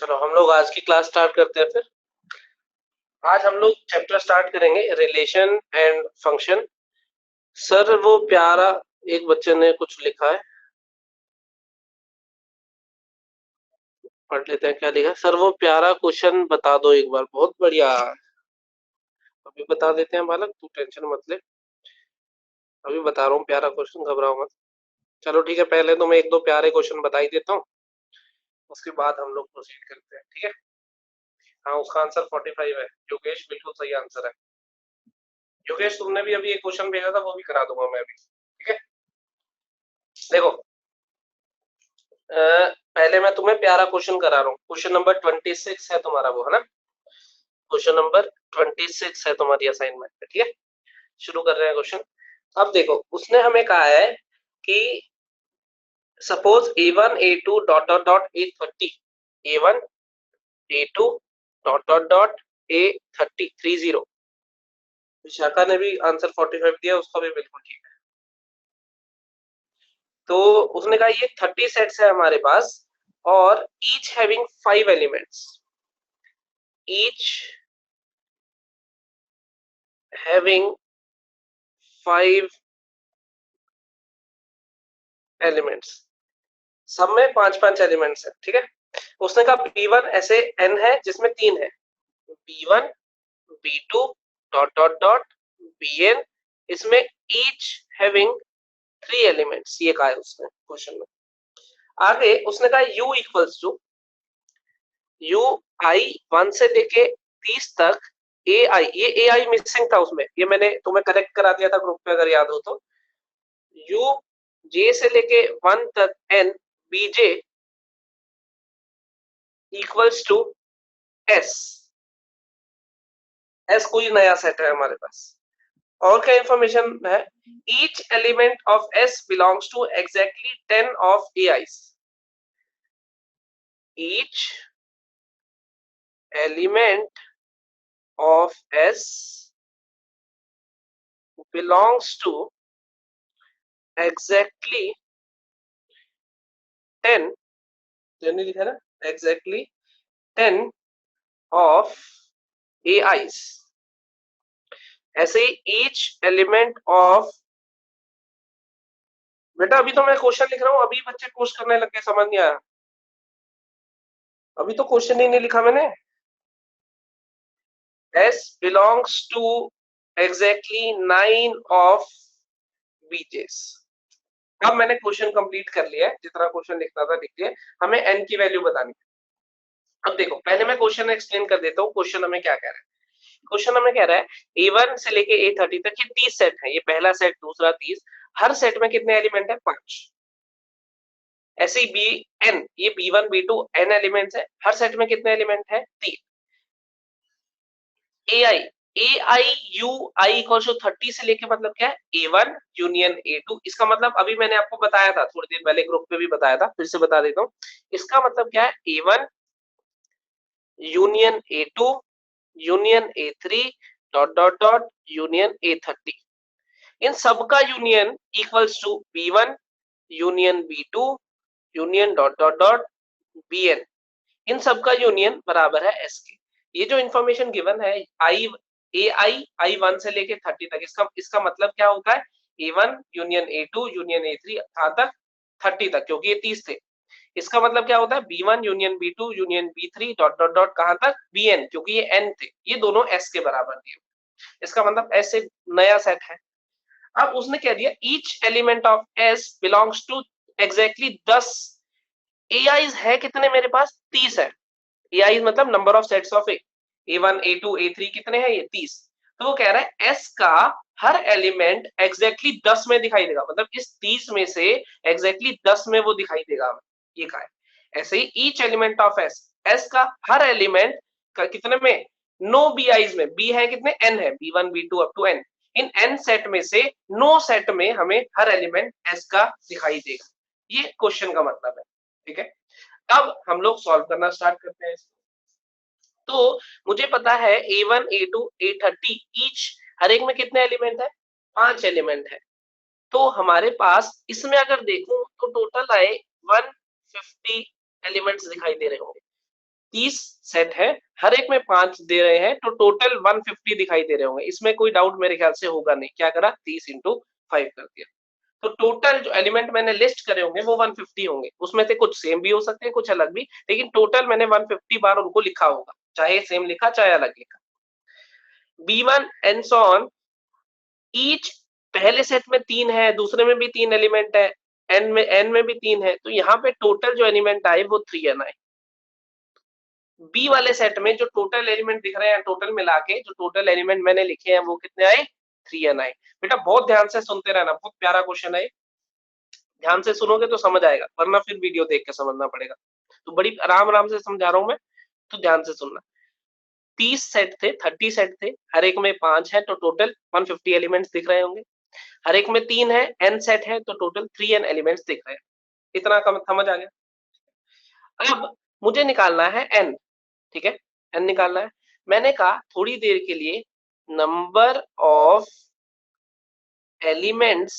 चलो हम लोग आज की क्लास स्टार्ट करते हैं फिर। आज हम लोग चैप्टर स्टार्ट करेंगे रिलेशन एंड फंक्शन। सर वो प्यारा एक बच्चे ने कुछ लिखा है, पढ़ लेते हैं क्या लिखा है। सर वो प्यारा क्वेश्चन बता दो एक बार। बहुत बढ़िया, अभी बता देते हैं बालक, तू टेंशन मत ले। अभी बता रहा हूँ प्यारा क्वेश्चन, घबराओ मत। चलो ठीक है, पहले तो मैं एक दो प्यारे क्वेश्चन बता ही देता हूँ, उसके बाद हम लोग प्रोसीड करते हैं, ठीक है। हाँ, उसका आंसर 45 है। योगेश बिल्कुल सही आंसर है। योगेश तुमने भी अभी एक क्वेश्चन भेजा था, वो भी करा दूंगा मैं भी, ठीक है। देखो, पहले मैं तुम्हें प्यारा क्वेश्चन करा रहा हूँ। क्वेश्चन नंबर 26 है तुम्हारा, वो है ना। क्वेश्चन नंबर 26 है तुम्हारी असाइनमेंट में, ठीक है। शुरू कर रहे हैं क्वेश्चन। अब देखो, उसने हमें कहा है कि suppose a1 a2 dot dot dot a30, a1 a2 dot dot dot a30 30। Vishakha ने भी आंसर 45 दिया, उसका भी बिल्कुल ठीक है। तो उसने कहा ये 30 सेट्स है हमारे पास, और each having 5 elements, each having 5 elements, सब में 5-5 एलिमेंट्स है, ठीक है। उसने कहा B1 ऐसे n है जिसमें 3 है, B1 B2 dot dot dot Bn, इसमें ईच हैविंग 3 एलिमेंट्स, ये कहा है उसने क्वेश्चन में। आगे उसने कहा u equals to u i 1 से लेके 30 तक ai, ये ai मिसिंग था उसमें, ये मैंने तुम्हें करेक्ट करा दिया था ग्रुप पे अगर याद हो तो। u j से लेके 1 तक n bj equals to s। s कोई नया सेट है हमारे पास। और क्या इंफॉर्मेशन है, each element of s belongs to exactly 10 of ai's, each element of s belongs to exactly 10, नहीं लिखा ना, एग्जैक्टली 10 ऑफ ai's। ऐसे ही ईच एलिमेंट ऑफ, बेटा अभी तो मैं क्वेश्चन लिख रहा हूं, अभी बच्चे पोस्ट करने लग गए, समझ नहीं आया। अभी तो क्वेश्चन ही नहीं लिखा मैंने। s belongs to exactly 9 of बीजेस। अब मैंने क्वेश्चन कंप्लीट कर लिया है, जितना क्वेश्चन लिखना था लिख लिया। हमें n की वैल्यू बतानी है। अब देखो, पहले मैं क्वेश्चन एक्सप्लेन कर देता हूँ, क्वेश्चन हमें क्या कह रहा है। क्वेश्चन हमें कह रहा है a1 से लेके a30 तक ये 30 सेट है, ये पहला सेट, दूसरा 30। हर सेट में कितने एलिमेंट है? 5। ऐसे ही bn, ये b1 b2 n एलिमेंट्स है, हर सेट में कितने एलिमेंट है? 3। ai u i equal to 30 से लेके मतलब क्या है? a1 union a2। इसका मतलब अभी मैंने आपको बताया था थोड़ी देर पहले, ग्रुप पे भी बताया था, फिर से बता देता हूँ। इसका मतलब क्या है? a1 union a2 union a3 dot dot dot union a30। इन सबका union equals to b1 union b2 union dot dot dot bn। इन सबका यूनियन बराबर है s के। ये जो इंफॉर्मेशन गिवन है आई i1 से लेके 30 तक, इसका मतलब क्या होता है? a1 union a2 union a3 कहां तक? 30 तक, क्योंकि ये 30 थे। इसका मतलब क्या होता है? b1 union b2 union b3 dot dot dot कहां तक? bn, क्योंकि ये n थे, ये दोनों s के बराबर थे। इसका मतलब s एक नया सेट है। अब उसने कह दिया each element of s belongs to exactly 10 ai's है। कितने मेरे पास? 30 है। ai मतलब number of sets of a1 a2 a3 कितने हैं? ये 30। तो वो कह रहा है s का हर एलिमेंट एग्जैक्टली 10 में दिखाई देगा, मतलब इस 30 में से एग्जैक्टली 10 में वो दिखाई देगा, ये कहा है। ऐसे ही ईच एलिमेंट ऑफ s का हर एलिमेंट का कितने में? नो bi's में, b है कितने? n है, b1 b2 up to n। इन n सेट में से नो सेट में हमें हर एलिमेंट s का दिखाई देगा, ये क्वेश्चन का मतलब है, ठीक है। अब हम लोग सॉल्व करना स्टार्ट करते हैं। तो मुझे पता है a1 a2 a30 ईच, हर एक में कितने एलिमेंट है? 5 एलिमेंट है। तो हमारे पास इसमें अगर देखूं तो टोटल आए 150 एलिमेंट्स दिखाई दे रहे होंगे। 30 सेट है, हर एक में 5 दे रहे हैं, तो टोटल 150 दिखाई दे रहे होंगे। इसमें कोई डाउट मेरे ख्याल से होगा नहीं। क्या करा, 30 इंटू 5 कर दिया। तो टोटल जो एलिमेंट मैंने लिस्ट करे होंगे वो 150 होंगे। उसमें से कुछ सेम भी हो सकते हैं, कुछ अलग भी, लेकिन टोटल मैंने 150 बार उनको लिखा होगा, चाहे सेम लिखा चाहे अलग लिखा। B1 and so on, each पहले सेट में 3 है, दूसरे में भी 3 एलिमेंट है, n में भी 3 है, तो यहाँ पे टोटल जो एलिमेंट आए वो 3n आए। बी वाले सेट में जो टोटल एलिमेंट दिख रहे हैं, टोटल मिला के जो टोटल एलिमेंट मैंने लिखे हैं वो कितने आए, 3n आए। बेटा बहुत ध्यान से सुनते रहना, बहुत प्यारा क्वेश्चन है, ध्यान से सुनोगे तो समझ आएगा, वरना फिर वीडियो देख के समझना पड़ेगा। तो बड़ी आराम आराम से समझा रहा हूं मैं, तो ध्यान से सुनना। 30 सेट थे, 30 सेट थे, हर एक में 5 है, तो टोटल 150 एलिमेंट्स दिख रहे होंगे। हर एक में 3 है, n सेट है, तो टोटल 3n एलिमेंट्स दिख रहे हैं। इतना कम समझ आ गया। अब मुझे निकालना है n, ठीक है, n निकालना है। मैंने कहा थोड़ी देर के लिए number of elements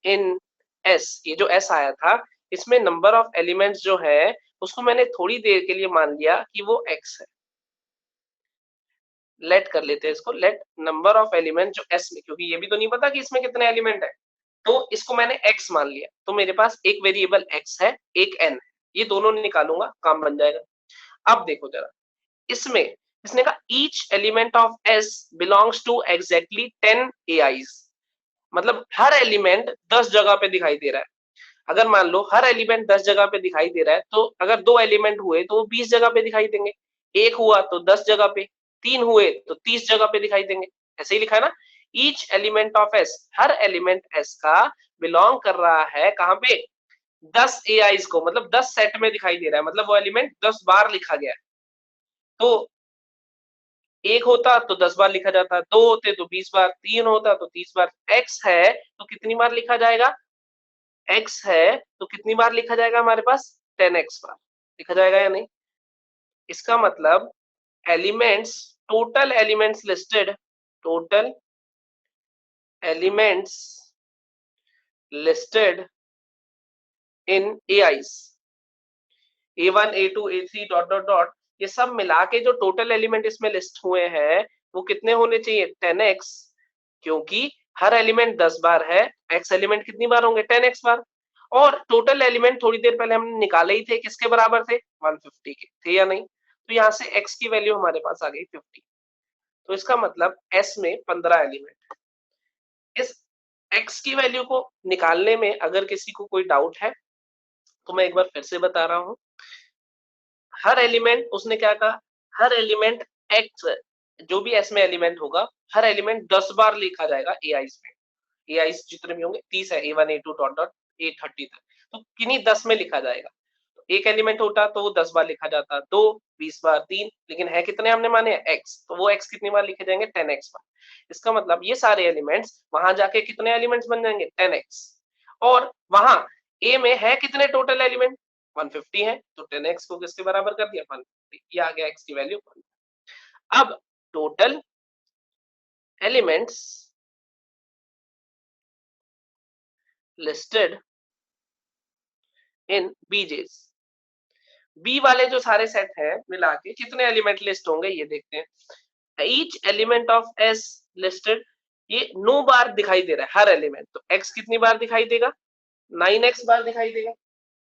in s, ये जो s आया था, इसमें नंबर ऑफ एलिमेंट्स जो है उसको मैंने थोड़ी देर के लिए मान लिया कि वो x है। लेट कर लेते हैं इसको, लेट नंबर ऑफ एलिमेंट जो s में, क्योंकि ये भी तो नहीं पता कि इसमें कितने एलिमेंट है, तो इसको मैंने x मान लिया। तो मेरे पास एक वेरिएबल x है, एक n है, ये दोनों निकालूंगा, काम बन जाएगा। अब देखो जरा, इसमें इसने कहा each element of s belongs to exactly 10 AIs, मतलब हर एलिमेंट 10 जगह पे दिखाई दे रहा है। अगर मान लो हर एलिमेंट 10 जगह पे दिखाई दे रहा है, तो अगर 2 एलिमेंट हुए तो वो 20 जगह पे दिखाई देंगे, एक हुआ तो 10 जगह पे, 3 हुए तो 30 जगह पे दिखाई देंगे। ऐसे ही लिखा है ना, each element of s, her element s का बिलोंग कर रहा है कहां पे, 10 AIs को, मतलब 10 सेट में दिखाई दे रहा है, मतलब वो एलिमेंट 10 बार लिखा गया है। तो एक होता तो 10 बार लिखा जाता, 2 होते तो 20 बार, 3 होता तो 30 बार। x है तो कितनी बार लिखा जाएगा, x है तो कितनी बार लिखा जाएगा हमारे पास, 10x बार लिखा जाएगा या नहीं। इसका मतलब elements, total elements listed, total elements listed इन AIs, A1 A2 A3 dot dot dot, ये सब मिला के जो टोटल एलिमेंट इसमें लिस्ट हुए हैं वो कितने होने चाहिए, 10x, क्योंकि हर एलिमेंट 10 बार है, x एलिमेंट कितनी बार होंगे, 10x बार। और टोटल एलिमेंट थोड़ी देर पहले हमने निकाले ही थे, किसके बराबर थे, 150 के थे या नहीं। तो यहाँ से x की वैल्यू हमारे पास आ गई 50। तो इसका मतलब s में 15 एलिमेंट। इस x की वैल्यू को निकालने में अगर किसी को कोई डाउट है तो मैं एक बार फिर से बता रहा हूँ। हर एलिमेंट, उसने क्या कहा, हर एलिमेंट x, जो भी s में एलिमेंट होगा, हर एलिमेंट 10 बार लिखा जाएगा AIs में। AIs जितने भी होंगे 30 है, A1 A2 dot dot A30 तक, तो किन्हीं 10 में लिखा जाएगा। तो एक एलिमेंट होता तो वो 10 बार लिखा जाता, 2 20 बार, 3, लेकिन है कितने हमने माने x, तो वो x कितनी बार लिखे जाएंगे, 10x बार। इसका मतलब ये सारे एलिमेंट्स वहां जाके कितने एलिमेंट्स बन जाएंगे, 10x। और वहां a में है कितने टोटल एलिमेंट, 150 है, तो 10x को किसके बराबर कर दिया, 150, ये आ गया x की वैल्यू 1। अब total elements listed in BJs, B वाले जो सारे सेट हैं मिला के कितने एलिमेंट लिस्ट होंगे ये देखते हैं। Each element of S listed, ये 9 बार दिखाई दे रहा है हर एलिमेंट, तो x कितनी बार दिखाई देगा, 9x बार दिखाई देगा।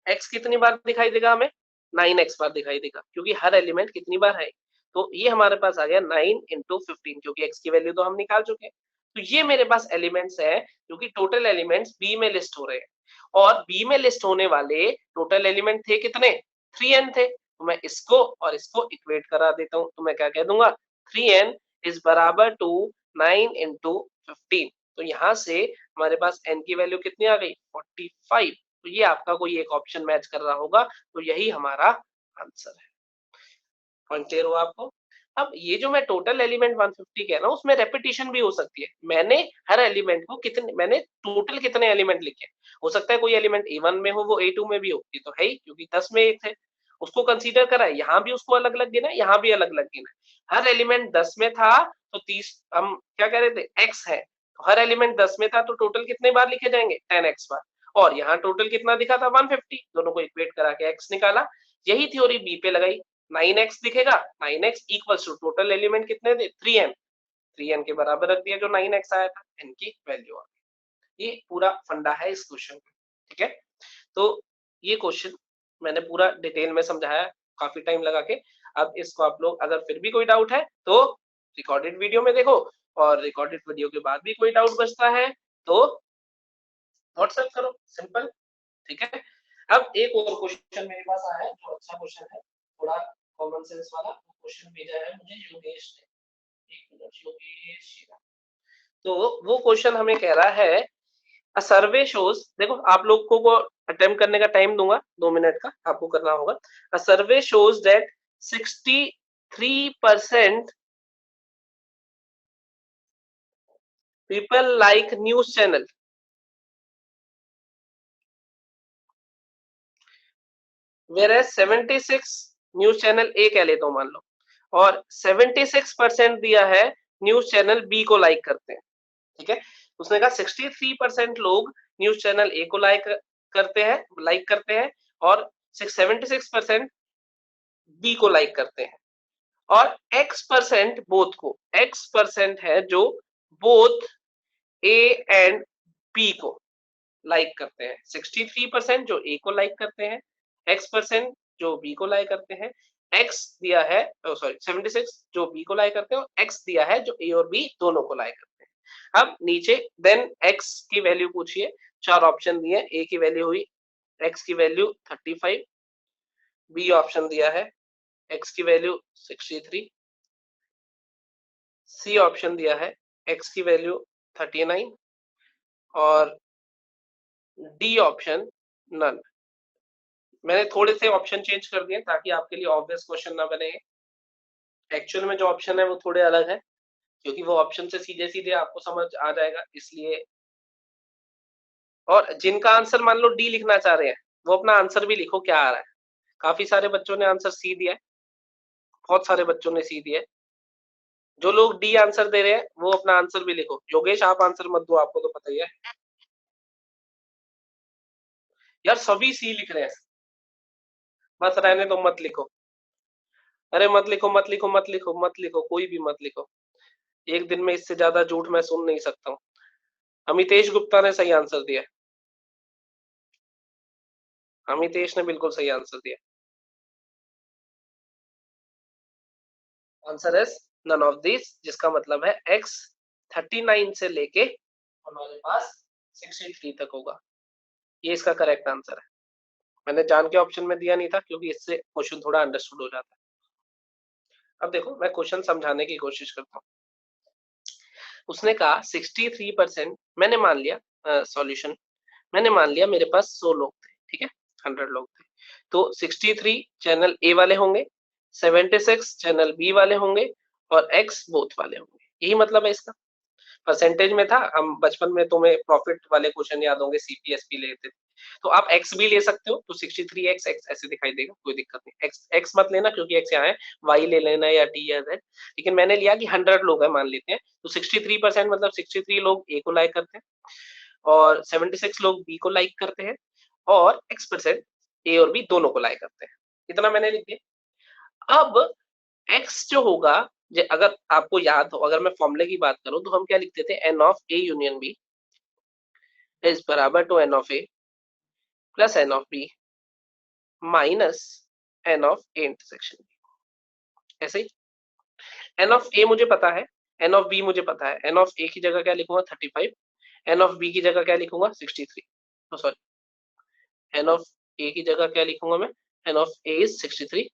x कितनी बार दिखाई देगा हमें, 9x बार दिखाई देगा, क्योंकि हर एलिमेंट कितनी बार है। तो ये हमारे पास आ गया 9 इंटू 15, क्योंकि x की वैल्यू तो हम निकाल चुके हैं। तो ये मेरे पास एलिमेंट्स है जो कि टोटल एलिमेंट्स बी में लिस्ट हो रहे हैं, और बी में लिस्ट होने वाले टोटल एलिमेंट थे कितने, 3n थे। तो मैं इसको और इसको इक्वेट करा देता हूं, तो मैं क्या कह दूंगा, 3n इज बराबर टू 9 इंटू 15। तो यहां से हमारे पास n की वैल्यू कितनी आ गई, 45। तो ये आपका कोई एक ऑप्शन मैच कर रहा होगा, तो यही हमारा आंसर है। पॉइंट क्लियर हुआ आपको। अब ये जो मैं टोटल एलिमेंट 150 कह रहा हूँ, उसमें रेपिटेशन भी हो सकती है। मैंने हर एलिमेंट को कितने, मैंने टोटल कितने एलिमेंट लिखे, हो सकता है कोई एलिमेंट A1 में हो वो A2 में भी हो, ये तो है ही, क्योंकि 10 में एक थे, उसको कंसीडर करा है, यहाँ भी उसको अलग अलग गिना है, यहाँ भी अलग अलग गिना है। हर एलिमेंट 10 में था तो 30, हम क्या कह रहे थे, x है, तो हर एलिमेंट 10 में था तो टोटल कितने बार लिखे जाएंगे, 10x बार। और यहाँ टोटल कितना दिखा था, 150, दोनों को इक्वेट करा के x निकाला, यही थ्योरी बी पे लगाई, 9x दिखेगा, 9x equals to total element कितने थे 3n, 3n के बराबर रख दिया जो 9x आया था, n की वैल्यू आ गई। ये पूरा फंडा है इस क्वेश्चन का, ठीक है। तो ये क्वेश्चन मैंने पूरा डिटेल में समझाया काफी टाइम लगा के। अब इसको आप लोग अगर फिर भी कोई डाउट है तो रिकॉर्डेड वीडियो में देखो, और रिकॉर्डेड वीडियो के बाद भी कोई डाउट बचता है तो व्हाट्सएप करो, सिंपल, ठीक है। अब एक और क्वेश्चन मेरे पास आया है जो अच्छा क्वेश्चन है, थोड़ा कॉमन सेंस वाला क्वेश्चन भेजा है मुझे योगेश ने, एक मिनट, योगेश, तो वो क्वेश्चन हमें कह रहा है अ सर्वे शोज, देखो आप लोगों को अटेम्प्ट करने का टाइम दूंगा 2 मिनट का, आपको करना होगा। A survey shows that 63% people like news channel, where 76 news channel A कह लेता हूं मान लो, और 76% दिया है न्यूज चैनल बी को लाइक करते हैं, ठीक है। उसने कहा 63% लोग न्यूज चैनल ए को लाइक करते हैं और 76% बी को लाइक करते हैं, और x% बोथ को, x% है जो बोथ ए एंड बी को लाइक करते हैं। 63% जो ए को लाइक करते हैं, x% जो बी को लाइक करते हैं, x दिया है, सॉरी 76 जो बी को लाइक करते हैं, और x दिया है जो ए और बी दोनों को लाइक करते हैं। अब नीचे देन x की वैल्यू पूछिए, 4 ऑप्शन दिए, a की वैल्यू हुई, x की वैल्यू 35, बी ऑप्शन दिया है x की वैल्यू 63, सी ऑप्शन दिया है x की वैल्यू 39, और डी ऑप्शन नन। मैंने थोड़े से ऑप्शन चेंज कर दिए ताकि आपके लिए ऑब्वियस क्वेश्चन ना बने। एक्चुअल में जो ऑप्शन है वो थोड़े अलग है, क्योंकि वो ऑप्शन से सीधे सीधे आपको समझ आ जाएगा इसलिए। और जिनका आंसर मान लो डी लिखना चाह रहे हैं वो अपना आंसर भी लिखो क्या आ रहा है। काफी सारे बच्चों ने आंसर सी दिया है, बहुत सारे बच्चों ने सी दिया है। जो लोग डी आंसर दे रहे हैं वो अपना आंसर भी लिखो। योगेश आप आंसर मत दो, आपको तो पता ही है यार, सभी सी लिख रहे हैं। बस रहने दो, मत लिखो, अरे मत लिखो मत लिखो मत लिखो मत लिखो, कोई भी मत लिखो। एक दिन में इससे ज्यादा झूठ मैं सुन नहीं सकता हूँ। अमितेश गुप्ता ने सही आंसर दिया, अमितेश ने बिल्कुल सही आंसर दिया। आंसर है नन ऑफ दिस, जिसका मतलब है x 39 से लेके हमारे पास 63 तक होगा, ये इसका करेक्ट आंसर है। मैंने जान के ऑप्शन में दिया नहीं था क्योंकि इससे क्वेश्चन थोड़ा अंडरस्टूड हो जाता है। अब देखो मैं क्वेश्चन समझाने की कोशिश करता हूँ। उसने कहा 63%, मैंने मान लिया सॉल्यूशन, मैंने मान लिया मेरे पास 100 लोग थे, ठीक है, 100 लोग थे, तो 63 चैनल ए वाले होंगे, 76 चैनल बी वाले होंगे, और x बोथ वाले होंगे। यही मतलब है इसका। परसेंटेज में था, हम बचपन में तुम्हें प्रॉफिट वाले क्वेश्चन याद होंगे, सीपीएसपी लेते थे, तो आप x भी ले सकते हो, तो 63x x ऐसे दिखाई देगा, कोई दिक्कत नहीं। x मत लेना क्योंकि x यहाँ है, y ले लेना या d या z, लेकिन मैंने लिया कि 100 लोग हैं मान लेते हैं, तो 63% मतलब 63 लोग a को लाइक करते हैं, और 76 लोग बी को लाइक करते हैं, और x% ए और बी दोनों को लाइक करते हैं। इतना मैंने लिख दिया। अब x जो होगा, अगर आपको याद हो, अगर मैं फॉर्मूले की बात करूं तो हम क्या लिखते थे, n of a union b is बराबर to n of a plus n of b minus n of a intersection b। ऐसे ही n ऑफ a मुझे पता है, n ऑफ b मुझे पता है, n ऑफ a की जगह क्या लिखूंगा 35, n ऑफ b की जगह क्या लिखूंगा 63, तो सॉरी n ऑफ a की जगह क्या लिखूंगा मैं, n ऑफ a इज 63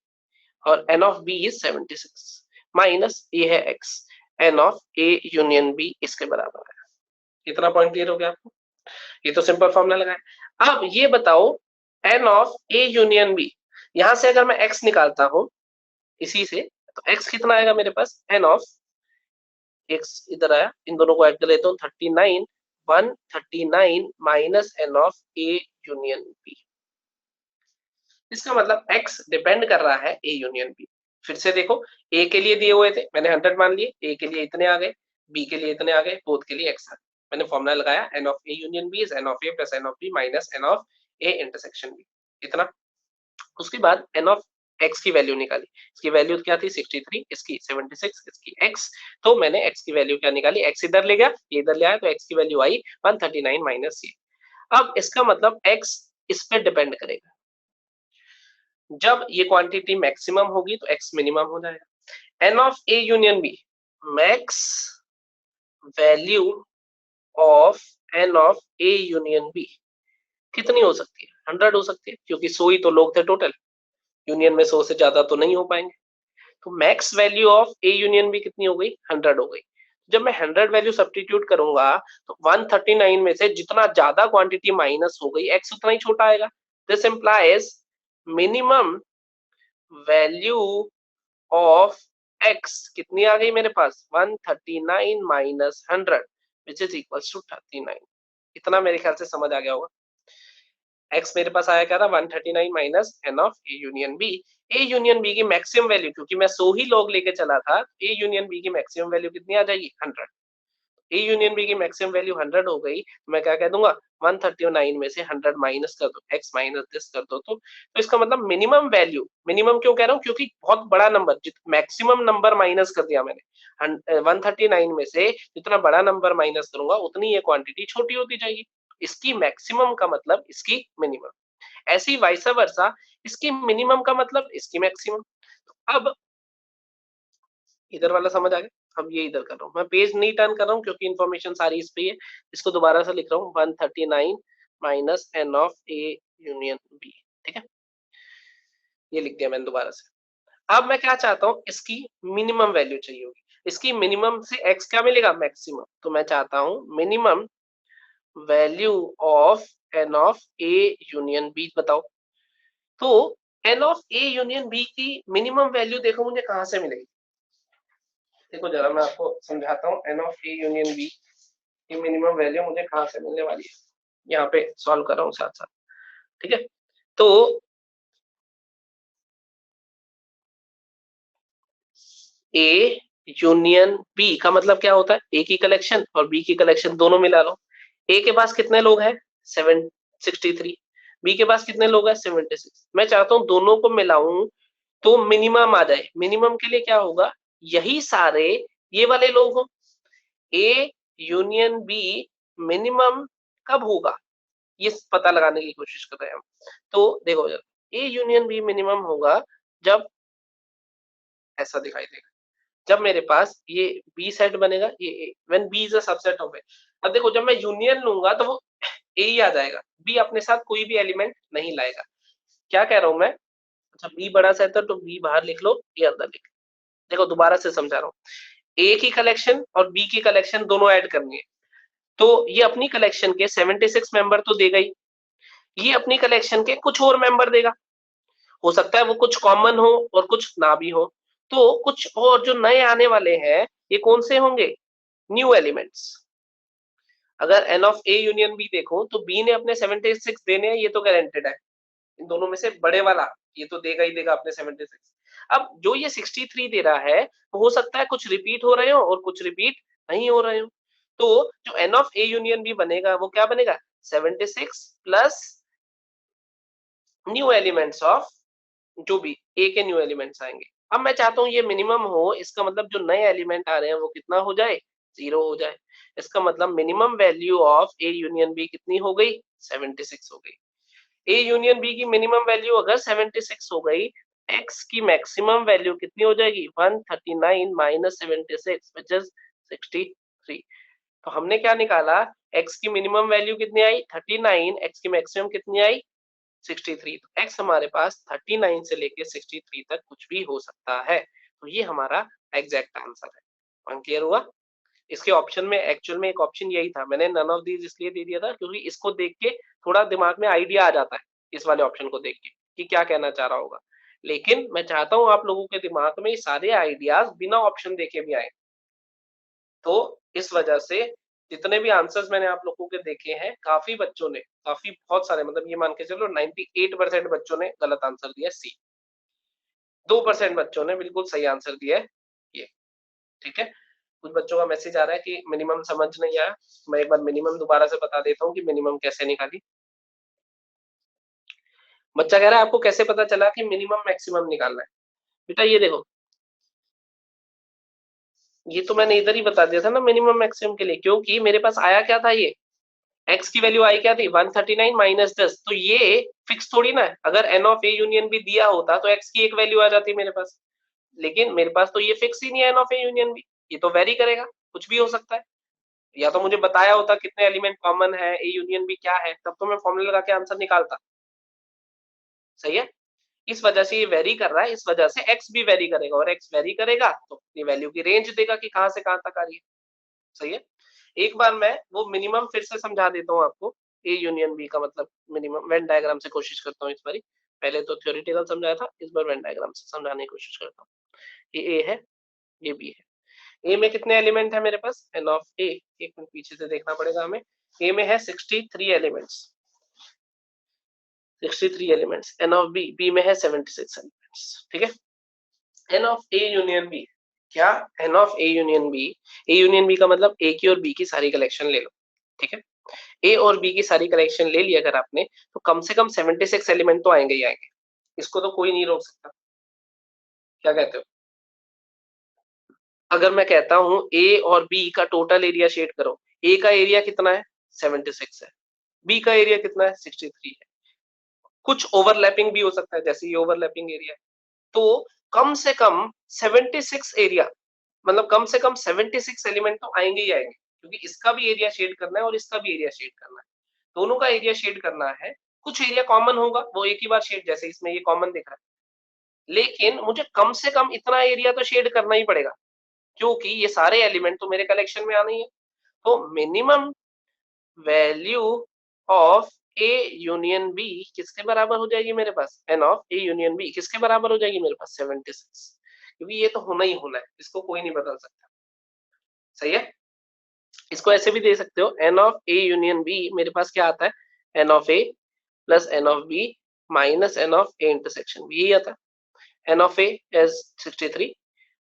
और n of b is 76 minus ये है x, n of a union b इसके बराबर है। इतना पॉइंट क्लियर हो गया आपको? ये तो सिंपल फॉर्मूला लगाया। अब ये बताओ n of a union b, यहां से अगर मैं x निकालता हूं इसी से, तो x कितना आएगा मेरे पास, n ऑफ x इधर आया, इन दोनों को ऐड कर लेता हूं, 39 139 minus n of a union b। इसका मतलब x डिपेंड कर रहा है a यूनियन b। फिर से देखो, a के लिए दिए हुए थे, मैंने 100 मान लिए, a के लिए इतने आ गए, b के लिए इतने आ गए, बोथ के लिए x आ गए। मैंने फॉर्मूला लगाया, n of a union b is n of a plus n of b minus n of a intersection b। इतना उसके बाद एन ऑफ एक्स की वैल्यू निकाली, इसकी वैल्यू क्या थी 63, इसकी 76, इसकी एक्स, तो मैंने एक्स की वैल्यू क्या निकाली, एक्स इधर ले गया, ये इधर ले आया, तो एक्स की वैल्यू आई 139 माइनस ये। अब इसका मतलब एक्स इस पे डिपेंड करेगा, जब ये क्वांटिटी मैक्सिमम होगी तो एक्स मिनिमम हो जाएगा। N of A union B, max value of N of A union B कितनी हो सकती है, 100 हो सकती है, क्योंकि 100 ही तो लोग थे टोटल, यूनियन में 100 से ज्यादा तो नहीं हो पाएंगे। तो max value of A union B कितनी हो गई, 100 हो गई। जब मैं 100 वैल्यू सब्स्टिट्यूट करूंगा तो 139 में से जितना ज्यादा क्वांटिटी माइनस हो गई, एक्स उतना ही छोटा आएगा। This implies minimum value of X कितनी आ गई मेरे पास, 139 minus 100 which is equals to 39। इतना मेरे ख्याल से समझ आ गया होगा। एक्स मेरे पास आया क्या था, 139 minus N of A union B. A union B की मैक्सिमम वैल्यू, क्योंकि मैं 100 ही लॉग लेके चला था, ए यूनियन बी की मैक्सिमम वैल्यू कितनी आ जाएगी, 100। ए यूनियन बी की मैक्सिमम वैल्यू 100 हो गई, तो मैं क्या कह दूंगा, 139 में से 100 माइनस कर दो, एक्स माइनस दिस कर दो, तो इसका मतलब मिनिमम वैल्यू, मिनिमम क्यों कह रहा हूँ, क्योंकि बहुत बड़ा नंबर, मैक्सिमम नंबर माइनस कर दिया मैंने, 139 में से जितना बड़ा नंबर माइनस करूंगा उतनी ये क्वांटिटी छोटी होती जाएगी। इसकी मैक्सिमम का मतलब इसकी मिनिमम, ऐसी वाइस वर्सा, इसकी मिनिमम का मतलब इसकी मैक्सिमम। अब इधर वाला समझ आ गया, अब ये इधर कर रहा हूँ मैं, पेज नहीं टर्न कर रहा हूँ क्योंकि इन्फॉर्मेशन सारी इस पे है। इसको दोबारा से लिख रहा हूँ, 139 minus N of A union B, ठीक है, ये लिख दिया मैंने दोबारा से। अब मैं क्या चाहता हूँ, इसकी मिनिमम वैल्यू चाहिए होगी, इसकी मिनिमम से एक्स क्या मिलेगा, मैक्सिमम, तो मैं चाहता हूँ minimum value of N of A union B बताओ। तो N of A union B की मिनिमम वैल्यू देखो मुझे कहां से मिलेगी, देखो जरा मैं आपको समझाता हूँ, N of A union B की मिनिमम वैल्यू मुझे कहां से मिलने वाली है, यहाँ पे सॉल्व कर रहा हूँ साथ साथ, ठीक है। तो ए यूनियन बी का मतलब क्या होता है, ए की कलेक्शन और बी की कलेक्शन दोनों मिला लो। ए के पास कितने लोग हैं, 763, बी के पास कितने लोग हैं, 76। मैं चाहता हूँ दोनों को मिलाऊं तो मिनिमम आ जाए। मिनिमम के लिए क्या होगा, यही सारे ये वाले लोग हो। ए यूनियन बी मिनिमम कब होगा, ये पता लगाने की कोशिश कर रहे हैं हम। तो देखो ए यूनियन बी मिनिमम होगा जब ऐसा दिखाई देगा, जब मेरे पास ये बी सेट बनेगा, ये when B is a subset of A. अब देखो जब मैं यूनियन लूंगा तो वो ए ही आ जाएगा, बी अपने साथ कोई भी एलिमेंट नहीं लाएगा। क्या कह रहा हूं मैं, अच्छा बी बड़ा सेट है तो बी बाहर लिख लो, ये अंदर लिख लो। देखो दोबारा से समझा रहा हूँ, ए की कलेक्शन और बी की कलेक्शन दोनों ऐड करनी है, तो ये अपनी कलेक्शन के 76 मेंबर तो देगा ही, ये अपनी कलेक्शन के कुछ और मेंबर देगा, हो सकता है वो कुछ कॉमन हो और कुछ ना भी हो। तो कुछ और जो नए आने वाले हैं ये कौन से होंगे, न्यू एलिमेंट्स। अगर N of A union B देखो तो बी ने अपने 76 देने हैं, ये तो गारंटेड है, इन दोनों में से बड़े वाला ये तो देगा ही देगा अपने 76। अब जो ये 63 दे रहा है, तो हो सकता है कुछ रिपीट हो रहे हो और कुछ रिपीट नहीं हो रहे हो। तो जो N of A union B बनेगा वो क्या बनेगा, 76 प्लस न्यू एलिमेंट्स ऑफ, जो भी ए के न्यू एलिमेंट्स आएंगे। अब मैं चाहता हूँ ये मिनिमम हो, इसका मतलब जो नए एलिमेंट आ रहे हैं वो कितना हो जाए, 0 हो जाए। इसका मतलब minimum value of A union B कितनी हो गई, 76 हो गई। ए यूनियन बी की मिनिमम वैल्यू अगर 76 हो गई, एक्स की मैक्सिमम वैल्यू कितनी हो जाएगी, 139 माइनस 76 विच इज 63। तो हमने क्या निकाला, एक्स की मिनिमम वैल्यू कितनी आई 39, एक्स की मैक्सिमम कितनी आई 63। तो एक्स हमारे पास 39 से लेके 63 तक कुछ भी हो सकता है, तो ये हमारा एग्जैक्ट आंसर है। वन क्लियर हुआ। इसके ऑप्शन में एक्चुअल में एक ऑप्शन यही था, मैंने नन ऑफ दीज इसलिए दे दिया था क्योंकि इसको देख के थोड़ा दिमाग में आइडिया आ जाता है, इस वाले ऑप्शन को देख के कि क्या कहना चाह रहा होगा। लेकिन मैं चाहता हूं आप लोगों के दिमाग में ये सारे आइडियाज बिना ऑप्शन देखे भी आए। तो इस वजह से जितने भी आंसर्स मैंने आप लोगों के देखे हैं, काफी बच्चों ने, काफी बहुत सारे, मतलब ये मान के चलो 98% बच्चों ने गलत आंसर दिया सी, 2% बच्चों ने बिल्कुल सही आंसर दिया है ये, ठीक है। कुछ बच्चों का मैसेज आ रहा है कि मिनिमम समझ नहीं आया, मैं एक बार मिनिमम दोबारा से बता देता हूँ कि मिनिमम कैसे निकाली। बच्चा कह रहा है आपको कैसे पता चला कि मिनिमम मैक्सिमम निकालना है? बेटा ये देखो, ये तो मैंने इधर ही बता दिया था ना मिनिमम मैक्सिमम के लिए, क्योंकि मेरे पास आया क्या था, ये x की वैल्यू आई क्या थी 139 माइनस 10, तो ये फिक्स थोड़ी ना है। अगर N of A union B दिया होता तो x की एक वैल्यू आ जाती मेरे पास, लेकिन मेरे पास तो ये फिक्स ही नहीं है N of A union B, ये तो वेरी करेगा, कुछ भी हो सकता है। या तो मुझे बताया होता कितने एलिमेंट कॉमन है, ए यूनियन बी क्या है, तब तो मैं फॉर्मूला लगा के आंसर निकालता। सही है, इस वजह से ये वेरी कर रहा है, इस वजह से x भी वेरी करेगा, और x वेरी करेगा तो ये वैल्यू की रेंज देगा कि कहां से कहां तक आ रही है। सही है, एक बार मैं वो मिनिमम फिर से समझा देता हूँ आपको, ए यूनियन बी का मतलब मिनिमम वेन डायग्राम से कोशिश करता हूँ इस बार। पहले तो थ्योरेटिकल समझाया था, इस बार वेन डायग्राम से समझाने की कोशिश करता हूँ। ये ए है, ये बी है। ए में कितने एलिमेंट है मेरे पास, एन ऑफ ए, एक मिनट पीछे से देखना पड़ेगा हमें। ए में है 63 elements, 63 elements. N of B, B में है 76 एलिमेंट्स। ठीक है, N of A union B, क्या, N of A union B, A union B का मतलब ए की और बी की सारी कलेक्शन ले लो। ठीक है, ए और बी की सारी कलेक्शन ले ली अगर आपने, तो कम से कम 76 एलिमेंट तो आएंगे ही आएंगे, इसको तो कोई नहीं रोक सकता। क्या कहते हो? अगर मैं कहता हूं ए और बी का टोटल एरिया शेड करो, ए का एरिया कितना है 76 है, बी का एरिया कितना है 63 है, कुछ ओवरलैपिंग भी हो सकता है, जैसे ये ओवरलैपिंग एरिया है, तो कम से कम 76 एरिया, मतलब कम से कम 76 एलिमेंट तो आएंगे ही आएंगे, क्योंकि इसका भी एरिया शेड करना है और इसका भी एरिया शेड करना है, दोनों का एरिया शेड करना है। कुछ एरिया कॉमन होगा, वो एक ही बार शेड, जैसे इसमें ये कॉमन दिख रहा है, लेकिन मुझे कम से कम इतना एरिया तो शेड करना ही पड़ेगा, क्योंकि ये सारे एलिमेंट तो मेरे कलेक्शन में आने ही है। तो minimum value of A union B किसके बराबर हो जाएगी मेरे पास, N of A union B किसके बराबर हो जाएगी मेरे पास 76, क्योंकि ये तो होना ही होना है, इसको कोई नहीं बदल सकता। सही है, इसको ऐसे भी दे सकते हो, N of A union B मेरे पास क्या आता है, N of A plus N of B minus N of A intersection B, यही आता है। N of A is 63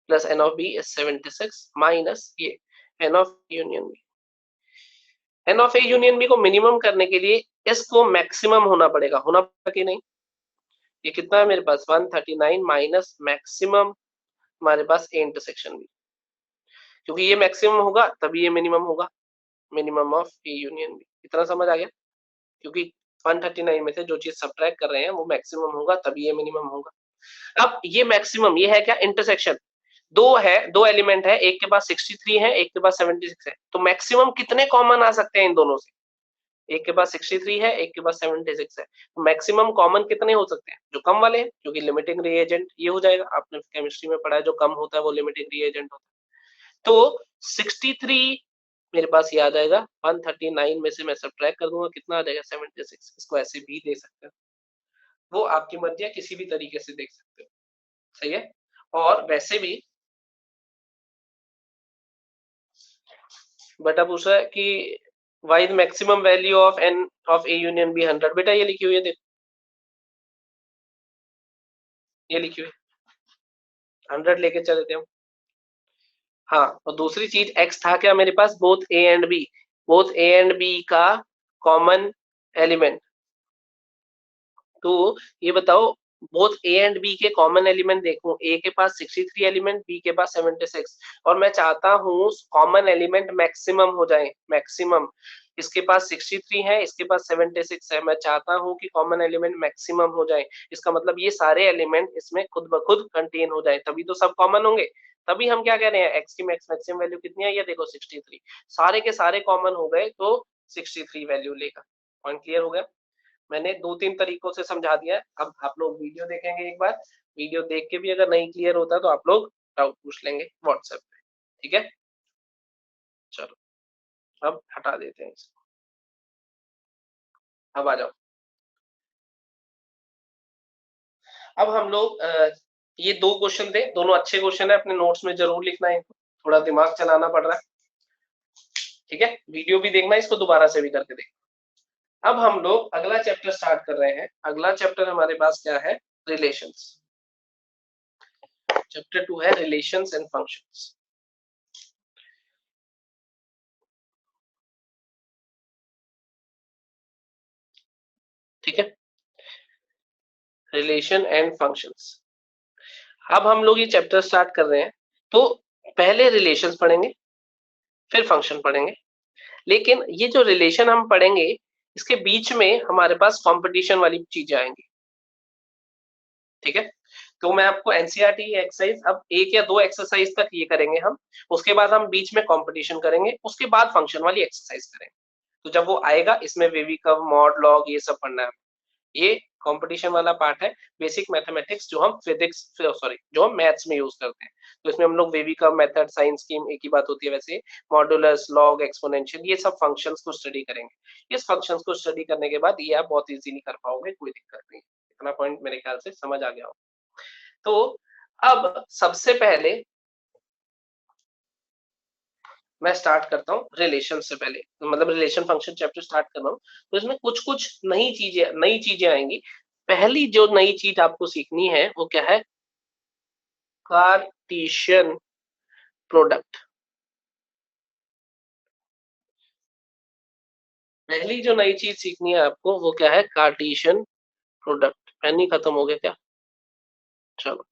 plus N of B is 76 minus ये N of union B. N of A union B को minimum करने के लिए इसको maximum होना पड़ेगा, होना पड़ेगा कि नहीं? ये कितना है मेरे पास 139 माइनस मैक्सिमम हमारे पास ए इंटरसेक्शन बी, क्योंकि ये मैक्सिमम होगा तभी ये मिनिमम होगा, minimum of A union B. इतना समझ आ गया? क्योंकि 139 में से जो चीज सब्ट्रैक्ट कर रहे हैं वो मैक्सिमम होगा तभी ये मिनिमम होगा। अब ये मैक्सिमम ये है क्या, इंटरसेक्शन, दो है, दो एलिमेंट है, एक के पास 63 है, एक के पास 76 है, तो मैक्सिमम कितने कॉमन आ सकते हैं इन दोनों से? एक के पास 63 है, एक के पास 76 है, तो मैक्सिमम कॉमन कितने हो सकते हैं, जो कम वाले हैं, क्योंकि लिमिटिंग रिएजेंट ये हो जाएगा, आपने केमिस्ट्री में पढ़ा है जो कम होता है वो लिमिटिंग रिएजेंट होता है। तो 63 मेरे पास ये आ जाएगा, 139 में से मैं सब्ट्रैक्ट कर दूंगा, कितना आ जाएगा 76, इसको ऐसे भी दे सकते हो, वो आपकी मर्जी है, किसी भी तरीके से देख सकते हो। सही है, और वैसे भी बेटा पूछ रहा है कि why the maximum value of N of A union B 100, बेटा ये लिखी हुई है, देखो ये लिखी हुई है, 100 लेके चलते हैं। हाँ, और दूसरी चीज x था क्या मेरे पास, both A and B, both A and B का कॉमन एलिमेंट, तो ये बताओ बोथ ए एंड बी के कॉमन एलिमेंट देखो, ए के पास 63 एलिमेंट, बी के पास 76, और मैं चाहता हूँ कॉमन एलिमेंट मैक्सिमम हो जाए, मैक्सिमम, इसके पास 63 है, इसके पास 76 है, मैं चाहता हूँ कि कॉमन एलिमेंट मैक्सिमम हो जाए, इसका मतलब ये सारे एलिमेंट इसमें खुद ब खुद कंटेन हो जाए, तभी तो सब कॉमन होंगे। तभी हम क्या कह रहे हैं, एक्स की मैक्सिमम वैल्यू कितनी है, ये देखो 63, सारे के सारे कॉमन हो गए तो 63 वैल्यू लेगा। पॉइंट क्लियर हो गया? मैंने दो तीन तरीकों से समझा दिया है, अब आप लोग वीडियो देखेंगे एक बार, वीडियो देख के भी अगर नहीं क्लियर होता तो आप लोग डाउट पूछ लेंगे व्हाट्सएप पे। ठीक है, चलो अब हटा देते हैं इसको, अब आ जाओ। अब हम लोग ये दो क्वेश्चन थे, दोनों अच्छे क्वेश्चन है, अपने नोट्स में जरूर लिखना है, थोड़ा दिमाग चलाना पड़ रहा है। ठीक है, वीडियो भी देखना, इसको दोबारा से भी करके देखना। अब हम लोग अगला चैप्टर स्टार्ट कर रहे हैं, अगला चैप्टर हमारे पास क्या है, रिलेशंस। चैप्टर 2 है रिलेशंस एंड फंक्शंस। ठीक है, रिलेशन एंड फंक्शंस। अब हम लोग ये चैप्टर स्टार्ट कर रहे हैं, तो पहले रिलेशंस पढ़ेंगे, फिर फंक्शन पढ़ेंगे। लेकिन ये जो रिलेशन हम पढ़ेंगे, इसके बीच में हमारे पास कंपटीशन वाली चीजें आएंगी, ठीक है। तो मैं आपको एनसीईआरटी एक्सरसाइज अब एक या दो एक्सरसाइज तक ये करेंगे हम, उसके बाद हम बीच में कंपटीशन करेंगे, उसके बाद फंक्शन वाली एक्सरसाइज करेंगे। तो जब वो आएगा, इसमें वेवी कर्व, मॉड, लॉग, ये सब पढ़ना है। ये कंपटीशन वाला पार्ट है, बेसिक मैथमेटिक्स, जो हम फिजिक्स सॉरी जो हम मैथ्स में यूज करते हैं। तो इसमें हम लोग wavy curve method, sign scheme, एक ही बात होती है वैसे, मॉडुलस, लॉग, एक्सपोनेंशियल, ये सब फंक्शंस को स्टडी करेंगे। इस फंक्शंस को स्टडी करने के बाद ये आप बहुत इजीली कर पाओगे, कोई दिक्कत नहीं। इतना पॉइंट मेरे ख्याल से समझ आ गया हो। तो अब सबसे पहले मैं स्टार्ट करता हूँ रिलेशन से पहले, मतलब रिलेशन फंक्शन चैप्टर स्टार्ट कर रहा हूँ। तो इसमें कुछ कुछ नई चीजें आएंगी। पहली जो नई चीज आपको सीखनी है वो क्या है? Cartesian product. पहली जो नई चीज सीखनी है आपको वो क्या है? Cartesian product. पेन ही खत्म हो गया क्या? चलो,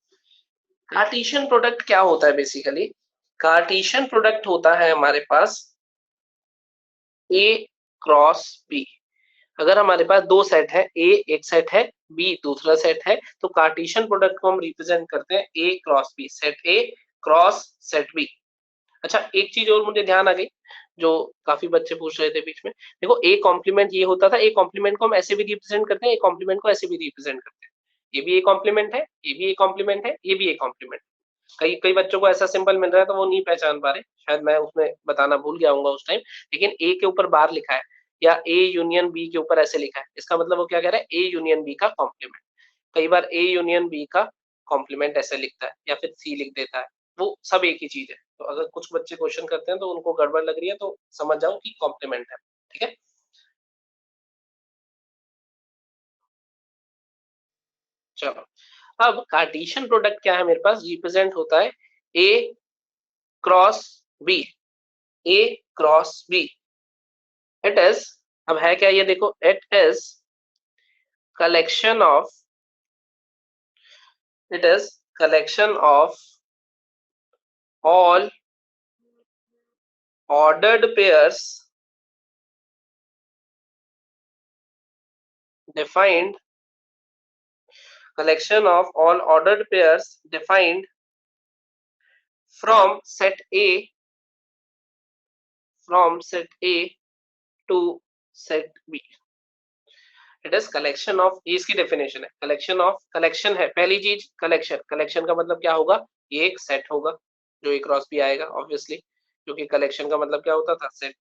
कार्टेशियन प्रोडक्ट क्या होता है बेसिकली? कार्टेशियन प्रोडक्ट होता है हमारे पास ए क्रॉस बी। अगर हमारे पास दो सेट है, ए एक सेट है, बी दूसरा सेट है, तो कार्टेशियन प्रोडक्ट को हम रिप्रेजेंट करते हैं A cross B, set A cross set B. अच्छा, एक चीज और मुझे ध्यान आ गई, जो काफी बच्चे पूछ रहे थे बीच में। देखो, ए कॉम्प्लीमेंट ये होता था, ए कॉम्प्लीमेंट को हम ऐसे भी रिप्रेजेंट करते हैं, ए कॉम्प्लीमेंट को ऐसे भी रिप्रेजेंट करते हैं। ये भी ए कॉम्प्लीमेंट है, ये भी ए कॉम्प्लीमेंट है, ये भी ए कॉम्प्लीमेंट। कई कई बच्चों को ऐसा सिंबल मिल रहा है तो वो नहीं पहचान पा रहे, शायद मैं उसमें बताना भूल गया हूँ उस टाइम। लेकिन ए के ऊपर बार लिखा है, या ए यूनियन बी के ऊपर ऐसे लिखा है, इसका मतलब वो क्या कह रहा है? ए यूनियन बी का कॉम्प्लीमेंट। कई बार ए यूनियन बी का कॉम्प्लीमेंट ऐसे लिखता है, या फिर सी लिख देता है। वो सब एक ही चीज है। तो अगर कुछ बच्चे क्वेश्चन करते हैं तो उनको गड़बड़ लग रही है, तो समझ जाओ कि कॉम्प्लीमेंट है, ठीक है। चलो, अब कार्टेशियन प्रोडक्ट क्या है मेरे पास? रिप्रेजेंट होता है A cross B, A cross B. It is, अब है क्या ये देखो, it is collection of, it is collection of all ordered pairs defined, collection of all ordered pairs defined from set A, from set A to set B. It is collection of, इसकी definition है, collection of, collection है पहली चीज, collection, collection का मतलब क्या होगा? ये एक सेट होगा जो एक क्रॉस भी आएगा ऑब्वियसली, क्योंकि कलेक्शन का मतलब क्या होता था? Set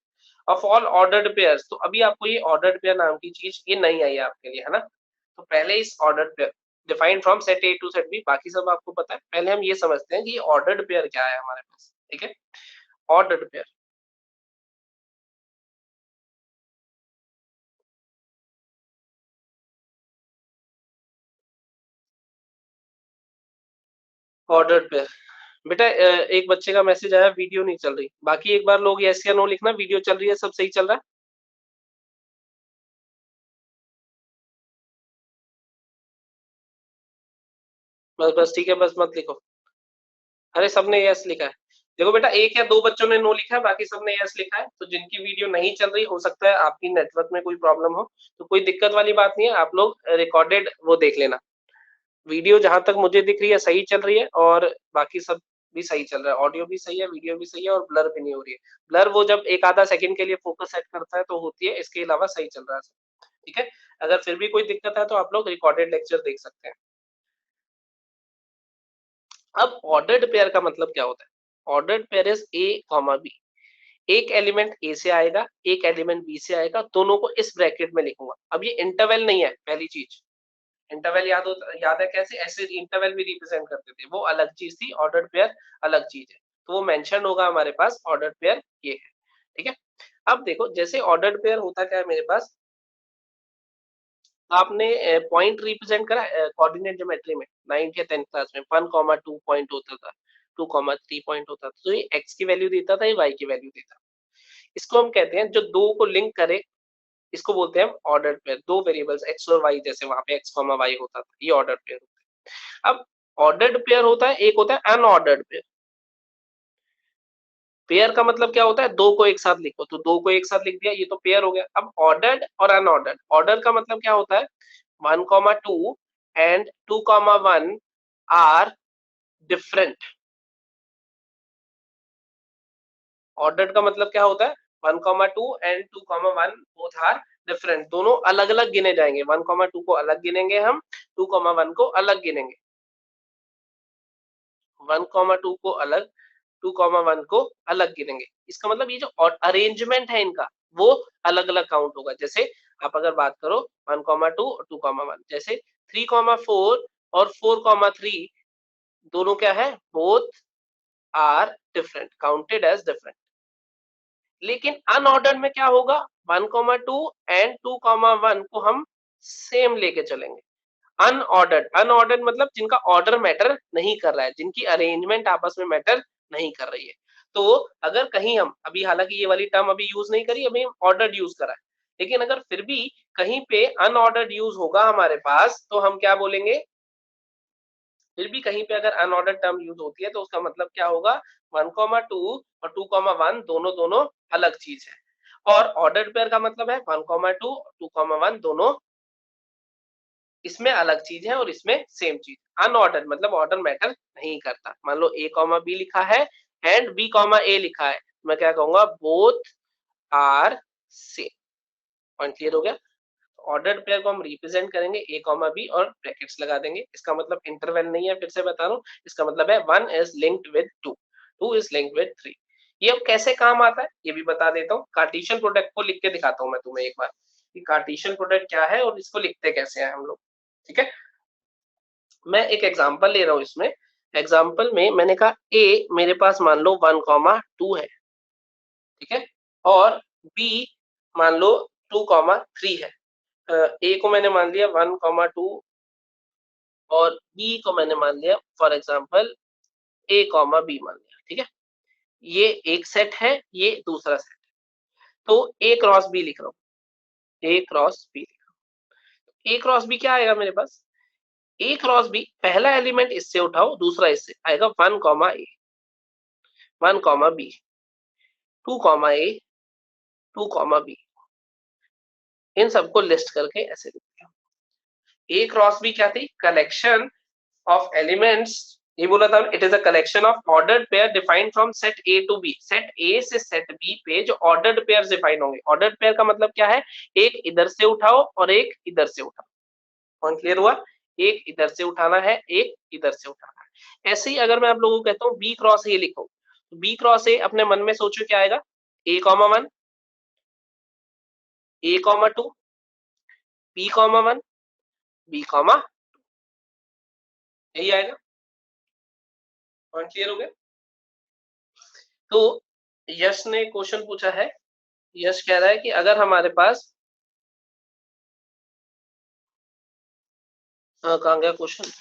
of all ordered pairs. तो अभी आपको ये ऑर्डर्ड पेयर नाम की चीज ये नहीं आई है आपके लिए, है ना। तो पहले इस ordered pair defined from set A to set B, बाकी सब आपको पता है। पहले हम ये समझते हैं कि ऑर्डर्ड पेयर क्या है हमारे पास, ठीक है। Ordered pair, ordered pair. बेटा एक बच्चे का मैसेज आया, वीडियो नहीं चल रही। बाकी एक बार लोग यस या नो लिखना, वीडियो चल रही है, सब सही चल रहा है। बस बस ठीक है, बस मत लिखो। अरे सबने यस लिखा है। देखो बेटा, एक या दो बच्चों ने नो लिखा है, बाकी सबने यस लिखा है। तो जिनकी वीडियो नहीं चल रही, हो सकता है आपकी नेटवर्क में कोई प्रॉब्लम हो, तो कोई दिक्कत वाली बात नहीं है। आप लोग रिकॉर्डेड वो देख लेना। वीडियो जहां तक मुझे दिख रही है सही चल रही है, और बाकी सब भी सही चल रहा है। ऑडियो भी सही है, वीडियो भी सही है, और ब्लर भी नहीं हो रही है। ब्लर वो जब एक आधा सेकंड के लिए फोकस सेट करता है तो होती है, इसके अलावा सही चल रहा है सब, ठीक है। अगर फिर भी कोई दिक्कत है तो आप लोग रिकॉर्डेड लेक्चर देख सकते हैं। अब ऑर्डर्ड पेयर का मतलब क्या होता है? Ordered pair is A comma B. एक एलिमेंट ए से आएगा, एक एलिमेंट बी से आएगा, दोनों को इस ब्रैकेट में लिखूंगा। अब ये इंटरवल नहीं है, पहली चीज। इंटरवल याद है कैसे? ऐसे इंटरवल भी रिप्रेजेंट करते थे, वो अलग चीज थी। ऑर्डर्ड पेयर अलग चीज है, तो वो मेंशन होगा हमारे पास, ऑर्डर्ड पेयर ये है, ठीक है। अब देखो, जैसे ऑर्डर्ड पेयर होता क्या है मेरे पास, आपने पॉइंट रिप्रेजेंट करा कोऑर्डिनेट ज्योमेट्री में 9th या 10th क्लास में? 1,2 पॉइंट होता था, 2,3 पॉइंट होता था। तो ये एक्स की वैल्यू देता था, ये वाई की वैल्यू देता था। इसको हम कहते हैं जो दो को लिंक करे, इसको बोलते हैं हम ऑर्डर्ड पेयर। दो वेरिएबल्स एक्स और वाई, जैसे वहां पे एक्स कॉमा वाई होता था, ये ऑर्डर्ड पेयर होता है। अब ऑर्डर्ड पेयर होता है, एक होता है अनऑर्डर्ड पेयर। पेयर का मतलब क्या होता है, दो को एक साथ लिखो, तो दो को एक साथ लिख दिया, ये तो पेयर हो गया। अब ऑर्डर्ड और अनऑर्डर्ड, ऑर्डर का मतलब क्या होता है, 1,2 एंड 2,1 आर डिफरेंट। ऑर्डर्ड का मतलब क्या होता है, 1,2 एंड 2,1 बोथ आर डिफरेंट, दोनों अलग अलग गिने जाएंगे। 1,2 को अलग गिनेंगे हम, 2,1 को अलग गिनेंगे। 1,2 को अलग, 2,1 को अलग गिनेंगे। इसका मतलब ये जो अरेंजमेंट है इनका, वो अलग अलग काउंट होगा। जैसे आप अगर बात करो 1,2 और 2,1, जैसे 3,4 और 4,3 दोनों क्या है, both are different, counted as different. लेकिन अनऑर्डर्ड में क्या होगा, 1,2 एंड 2,1 को हम सेम लेके चलेंगे। अनऑर्डर्ड, अनऑर्डर्ड मतलब जिनका ऑर्डर मैटर नहीं कर रहा है, जिनकी अरेंजमेंट आपस में मैटर नहीं कर रही है। तो अगर कहीं हम अभी, हालांकि ये वाली टर्म अभी यूज नहीं करी, अभी हम ऑर्डर्ड यूज करा है, लेकिन अगर फिर भी कहीं पे अनऑर्डर्ड यूज होगा हमारे पास, तो हम क्या बोलेंगे, फिर भी कहीं पे अगर अनऑर्डर्ड टर्म यूज होती है तो उसका मतलब क्या होगा, 1,2 और 2,1 दोनों दोनों अलग चीज है। और ऑर्डर्ड पेयर का मतलब है 1,2 और 2,1 दोनों इसमें अलग चीज है और इसमें सेम चीज। अनऑर्डर्ड मतलब ऑर्डर मैटर नहीं करता। मान लो ए कॉमा बी लिखा है एंड बी कॉमा ए लिखा है, मैं क्या कहूंगा, both are same. Point clear हो गया। ऑर्डर्ड पेयर को हम रिप्रेजेंट करेंगे ए कॉमा बी और ब्रैकेट्स लगा देंगे। इसका मतलब इंटरवल नहीं है, फिर से बता रहा हूँ, इसका मतलब है 1 is linked with 2, 2 is linked with 3। ये अब कैसे काम आता है ये भी बता देता हूँ। कार्टेशियन प्रोडक्ट को लिख के दिखाता हूँ मैं तुम्हें एक बार, कि कार्टेशियन प्रोडक्ट क्या है और इसको लिखते कैसे हैं हम लोग। ठीक है, मैं एक एग्जांपल ले रहा हूँ इसमें। एग्जांपल में मैंने कहा ए मेरे पास मान लो 1,2 है, ठीक है, और बी मान लो 2,3 है। ए को मैंने मान लिया 1,2 और बी को मैंने मान लिया for example A comma B मान लिया। ठीक है, ये एक सेट है, ये दूसरा सेट है, तो ए क्रॉस बी लिख रहा हूँ, ए क्रॉस बी लिख रहा हूँ। ए क्रॉस बी क्या आएगा मेरे पास, ए क्रॉस बी पहला एलिमेंट इससे उठाओ, दूसरा इससे आएगा 1 कॉमा ए, 1 कॉमा बी, 2 कॉमा ए, 2 कॉमा बी, इन सबको लिस्ट करके ऐसे लिखते हैं। ए क्रॉस बी क्या थी, कलेक्शन ऑफ एलिमेंट्स, ये बोला था it is a collection of ordered pair defined from set A to B. Set A से सेट बी पे जो ऑर्डर्ड पेयर डिफाइन होंगे। ऑर्डर्ड पेयर का मतलब क्या है, एक इधर से उठाओ और एक इधर से उठाओ। पॉइंट क्लियर हुआ, एक इधर से उठाना है, एक इधर से उठाना है। ऐसे ही अगर मैं आप लोगों को कहता हूँ बी क्रॉस ए लिखो, तो बी क्रॉस ए अपने मन में सोचो क्या आएगा, A comma 1, A comma 2, B comma 1, B comma, यही आएगा। पॉइंट क्लियर हो गया। तो यश ने क्वेश्चन पूछा है, यश कह रहा है कि अगर हमारे पास कहाँ गया क्वेश्चन,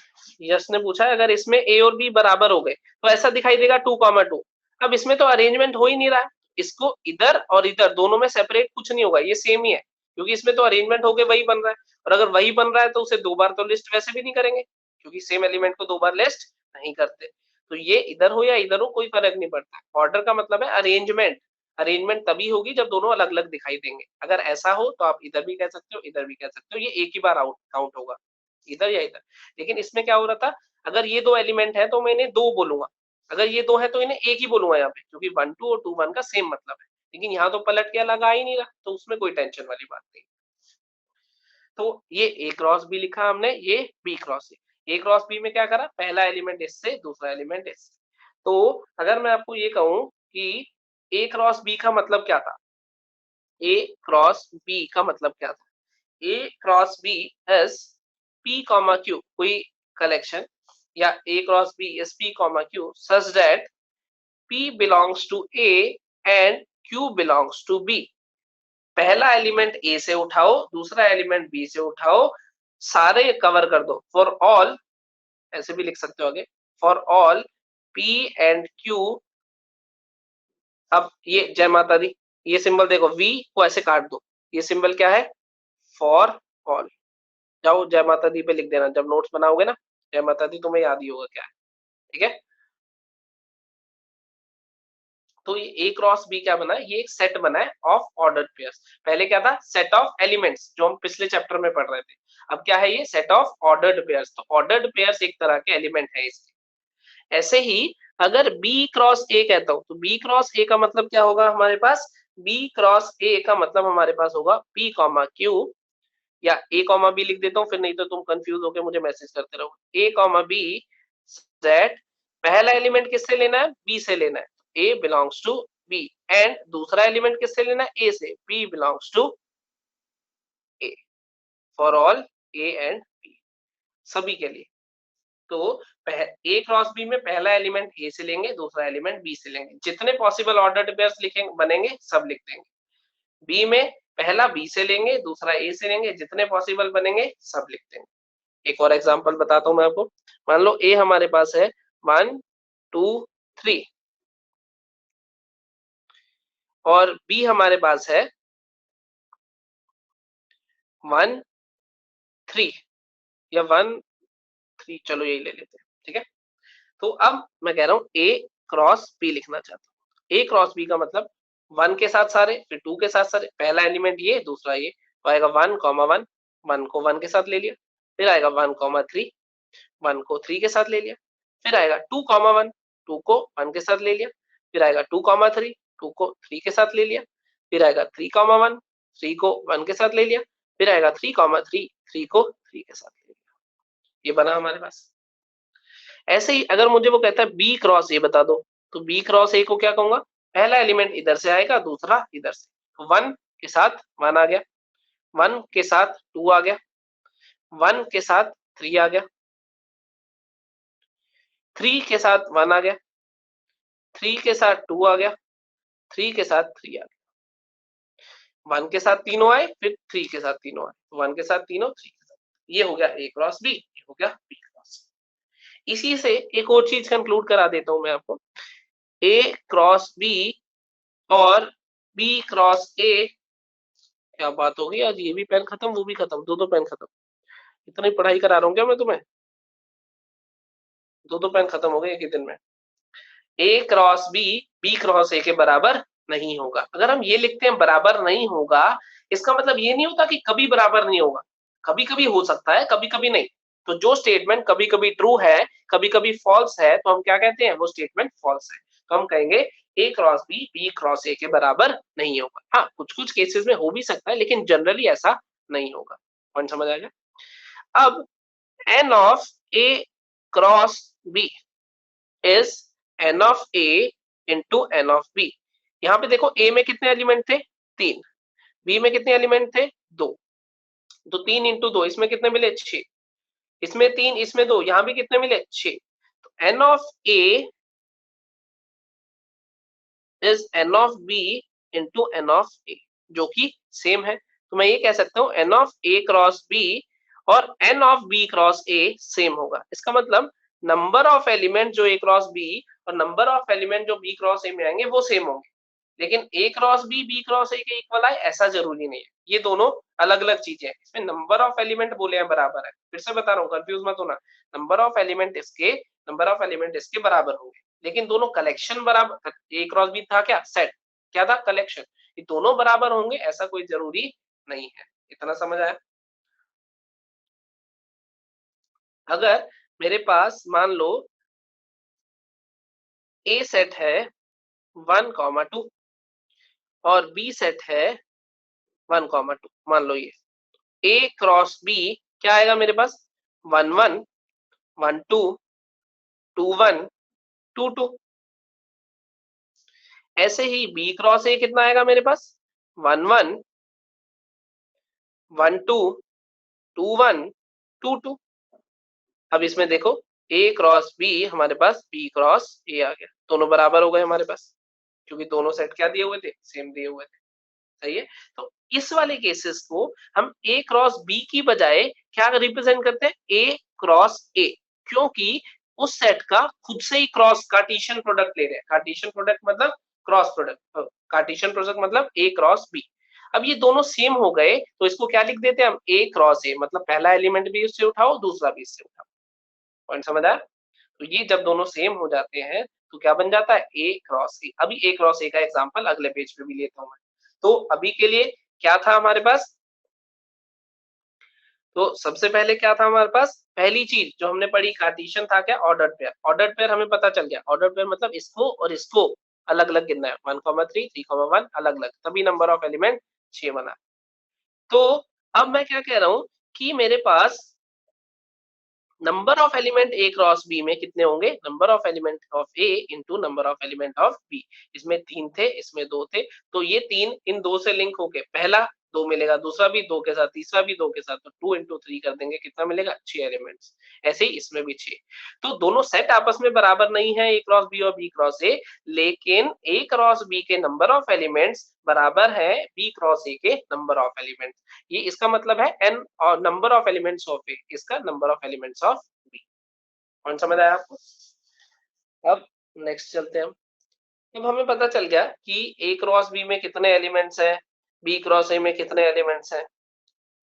यश ने पूछा है अगर इसमें ए और बी बराबर हो गए तो ऐसा दिखाई देगा 2,2। अब इसमें तो अरेंजमेंट हो ही नहीं रहा है, इसको इधर और इधर दोनों में सेपरेट कुछ नहीं होगा, ये सेम ही है, क्योंकि इसमें तो अरेंजमेंट हो गए वही बन रहा है। और अगर वही बन रहा है तो उसे दो बार तो लिस्ट वैसे भी नहीं करेंगे, क्योंकि सेम एलिमेंट को दो बार लिस्ट नहीं करते। तो ये इधर हो या इधर हो कोई फर्क नहीं पड़ता। ऑर्डर का मतलब है अरेंजमेंट, अरेंजमेंट तभी होगी जब दोनों अलग अलग दिखाई देंगे। अगर ऐसा हो तो आप इधर भी कह सकते हो, इधर भी कह सकते हो, ये एक ही बार आउट काउंट होगा, इधर या इधर। लेकिन इसमें क्या हो रहा था, अगर ये दो एलिमेंट है तो मैं इन्हें दो बोलूंगा, अगर ये दो है तो इन्हें एक ही बोलूंगा यहाँ पे, क्योंकि 1,2 और 2,1 का सेम मतलब है। लेकिन यहाँ तो पलट के अलग आ ही नहीं रहा, तो उसमें कोई टेंशन वाली बात नहीं। तो ये ए क्रॉस बी लिखा हमने, ये B cross A cross B में क्या करा, पहला एलिमेंट इससे, दूसरा एलिमेंट इससे। तो अगर मैं आपको ये कहूं कि ए क्रॉस बी का मतलब क्या था, ए क्रॉस बी का मतलब क्या था, A cross B is P comma Q, कोई कलेक्शन, या A cross B is P comma Q such that P belongs to A and Q belongs to B. पहला एलिमेंट ए से उठाओ, दूसरा एलिमेंट बी से उठाओ, सारे कवर कर दो, फॉर ऑल, ऐसे भी लिख सकते हो आगे, for all P and Q. अब ये जय माता दी, ये सिंबल देखो वी को ऐसे काट दो, ये सिंबल क्या है? For all. जाओ जय माता दी पे लिख देना, जब नोट्स बनाओगे ना, जय माता दी तुम्हें याद ही होगा क्या है। ठीक है, तो ये ए क्रॉस बी क्या बना है? ये एक सेट बना है ऑफ ऑर्डर्ड पेयर्स। पहले क्या था? सेट ऑफ एलिमेंट्स, जो हम पिछले चैप्टर में पढ़ रहे थे। अब क्या है? ये सेट ऑफ ऑर्डर्ड पेयर्स। तो ऑर्डर्ड पेयर्स एक तरह के एलिमेंट है इसके। ऐसे ही अगर बी क्रॉस ए कहता हूं, तो बी क्रॉस ए का मतलब क्या होगा हमारे पास? बी क्रॉस ए का मतलब हमारे पास होगा पी कॉमा क्यू, या ए कॉमा बी लिख देता हूँ, फिर नहीं तो तुम कंफ्यूज होकर मुझे मैसेज करते रहो। ए कॉमा बी सेट, पहला एलिमेंट किससे लेना है? बी से लेना है, A belongs to B. And दूसरा एलिमेंट किससे लेना है? ए से, B belongs to A, for all A and B, सभी के लिए। तो ए क्रॉस बी में पहला एलिमेंट ए से लेंगे, दूसरा एलिमेंट बी से लेंगे, जितने पॉसिबल ऑर्डर्ड पेयर्स लिखेंगे बनेंगे सब लिख देंगे। बी में पहला बी से लेंगे, दूसरा ए से लेंगे, जितने पॉसिबल बनेंगे सब लिख देंगे। एक और एग्जांपल बताता हूं मैं आपको। मान लो ए हमारे पास है 1 2 3, और बी हमारे पास है 1 3, या 1 3, चलो यही ले लेते हैं। ठीक है, तो अब मैं कह रहा हूं ए क्रॉस बी लिखना चाहता हूं। ए क्रॉस बी का मतलब 1 के साथ सारे, फिर 2 के साथ सारे, पहला एलिमेंट ये, दूसरा ये, तो आएगा 1 कॉमा 1, 1 को 1 के साथ ले लिया, फिर आएगा 1 कॉमा 3, 1 को 3 के साथ ले लिया, फिर आएगा 2 कॉमा 1, 2 को 1 के साथ ले लिया, फिर आएगा 2 कॉमा 3, 2 को 3 के साथ ले लिया, फिर आएगा 3 कॉमा 1, 3 को 1 के साथ ले लिया, फिर आएगा 3 कॉमा 3, 3 को 3 के साथ ले लिया। ये बना हमारे पास। ऐसे ही अगर मुझे वो कहता है बी क्रॉस ए बता दो, तो बी क्रॉस ए को क्या कहूंगा? पहला एलिमेंट इधर से आएगा, दूसरा इधर से, तो 1 के साथ 1 आ गया, 1 के साथ 2 आ गया, 1 के साथ 3 आ गया, 3 के साथ 1 आ गया, 3 के साथ 2 आ गया, 3 के साथ 3 आ गया, 1 के साथ तीनों आए, फिर 3 के साथ तीनों आए, तो 1 के साथ तीनों, 3 के साथ। ये हो गया ए क्रॉस बी, ये हो गया बी क्रॉस। इसी से एक और चीज कंक्लूड करा देता हूं मैं आपको। ए क्रॉस बी और बी क्रॉस ए, क्या बात होगी आज, ये भी पेन खत्म, वो भी खत्म, दो पेन खत्म। इतनी पढ़ाई करा रहा हूँ क्या मैं तुम्हें? दो पेन खत्म हो गए एक ही दिन में। A cross B B cross A के बराबर नहीं होगा। अगर हम ये लिखते हैं बराबर नहीं होगा, इसका मतलब ये नहीं होता कि कभी बराबर नहीं होगा, कभी कभी हो सकता है, कभी कभी नहीं। तो जो स्टेटमेंट कभी कभी ट्रू है, कभी कभी फॉल्स है, तो हम क्या कहते हैं? वो स्टेटमेंट फॉल्स है। तो हम कहेंगे A cross B B cross A के बराबर नहीं होगा। हाँ, कुछ कुछ केसेस में हो भी सकता है, लेकिन जनरली ऐसा नहीं होगा। पॉइंट समझ आ गया? अब n of a cross b is n of a into n of b। यहाँ पे देखो a में कितने एलिमेंट थे? 3, b में कितने एलिमेंट थे? 2, तो 3 इंटू 2, इसमें कितने मिले? 6, इसमें 3, इसमें 2, यहाँ भी कितने मिले? 6। तो n of a is n of b into n of a, जो कि सेम है। तो मैं ये कह सकता हूँ n of a cross b और n of b cross a same होगा। इसका मतलब नंबर ऑफ एलिमेंट जो a क्रॉस b और नंबर ऑफ एलिमेंट जो b क्रॉस a में आएंगे वो सेम होंगे। लेकिन a cross b b cross a के इक्वल आए ऐसा जरूरी नहीं है, ये दोनों अलग अलग चीजें हैं। इसमें नंबर ऑफ एलिमेंट बोले हैं बराबर है, फिर से बता रहा हूँ, कंफ्यूज मत होना। नंबर ऑफ एलिमेंट इसके बराबर होंगे, लेकिन दोनों कलेक्शन बराबर, ए क्रॉस बी था क्या? सेट। क्या था? कलेक्शन। ये दोनों बराबर होंगे ऐसा कोई जरूरी नहीं है। इतना समझ आया? अगर मेरे पास मान लो ए सेट है 1,2 और बी सेट है 1,2, मान लो ये ए क्रॉस बी क्या आएगा मेरे पास? 1,1 1,2 2,1 2,2। ऐसे ही बी क्रॉस ए कितना आएगा मेरे पास? 1,1 1,2 2,1 2,2। अब इसमें देखो ए क्रॉस बी हमारे पास बी क्रॉस ए आ गया, दोनों बराबर हो गए हमारे पास, क्योंकि दोनों सेट क्या दिए हुए थे? सेम दिए हुए थे। सही है? तो इस वाले केसेस को हम ए क्रॉस बी की बजाय क्या रिप्रेजेंट करते हैं? ए क्रॉस ए, क्योंकि उस सेट का खुद से ही क्रॉस कार्टेशियन प्रोडक्ट ले रहे हैं। कार्टेशियन प्रोडक्ट मतलब क्रॉस प्रोडक्ट, कार्टेशियन प्रोडक्ट मतलब ए क्रॉस बी। अब ये दोनों सेम हो गए तो इसको क्या लिख देते हैं हम, ए क्रॉस ए, मतलब पहला एलिमेंट भी इससे उठाओ, दूसरा भी इससे उठाओ। पॉइंट समझ आया? तो ये जब दोनों सेम हो जाते हैं तो क्या बन जाता है, ए क्रॉस ए। अभी ए क्रॉस ए का एग्जांपल अगले पेज पे भी लेता हूं मैं। तो अभी के लिए क्या था हमारे पास, तो सबसे पहले क्या था हमारे पास, पहली चीज जो हमने पढ़ी कार्टेशियन था क्या, ऑर्डर्ड पेयर। ऑर्डर्ड पेयर हमें पता चल गया, ऑर्डर्ड पेयर मतलब इसको और इसको अलग अलग गिनना है, 1,3 3,1 अलग अलग, तभी नंबर ऑफ एलिमेंट 6 बना। तो अब मैं क्या कह रहा हूं कि मेरे पास number of element A cross B में कितने होंगे, number of element of A into number of element of B. इसमें 3 थे, इसमें 2 थे, तो ये 3 इन 2 से लिंक होके पहला 2 मिलेगा, दूसरा भी 2 के साथ, तीसरा भी 2 के साथ, तो 2 इंटू 3 कर देंगे, कितना मिलेगा, 6 एलिमेंट्स। ऐसे ही इसमें भी 6। तो दोनों सेट आपस में बराबर नहीं है, ए क्रॉस बी और बी क्रॉस ए, लेकिन ए क्रॉस बी के नंबर ऑफ एलिमेंट्स बराबर है बी क्रॉस ए के नंबर ऑफ एलिमेंट्स। ये इसका मतलब है एन और number of elements of A, इसका number of elements of B. कौन समझ आया आपको? अब नेक्स्ट चलते हैं हम। अब हमें पता चल गया कि ए क्रॉस बी में कितने एलिमेंट्स हैं, बी क्रॉस ए में कितने एलिमेंट्स हैं,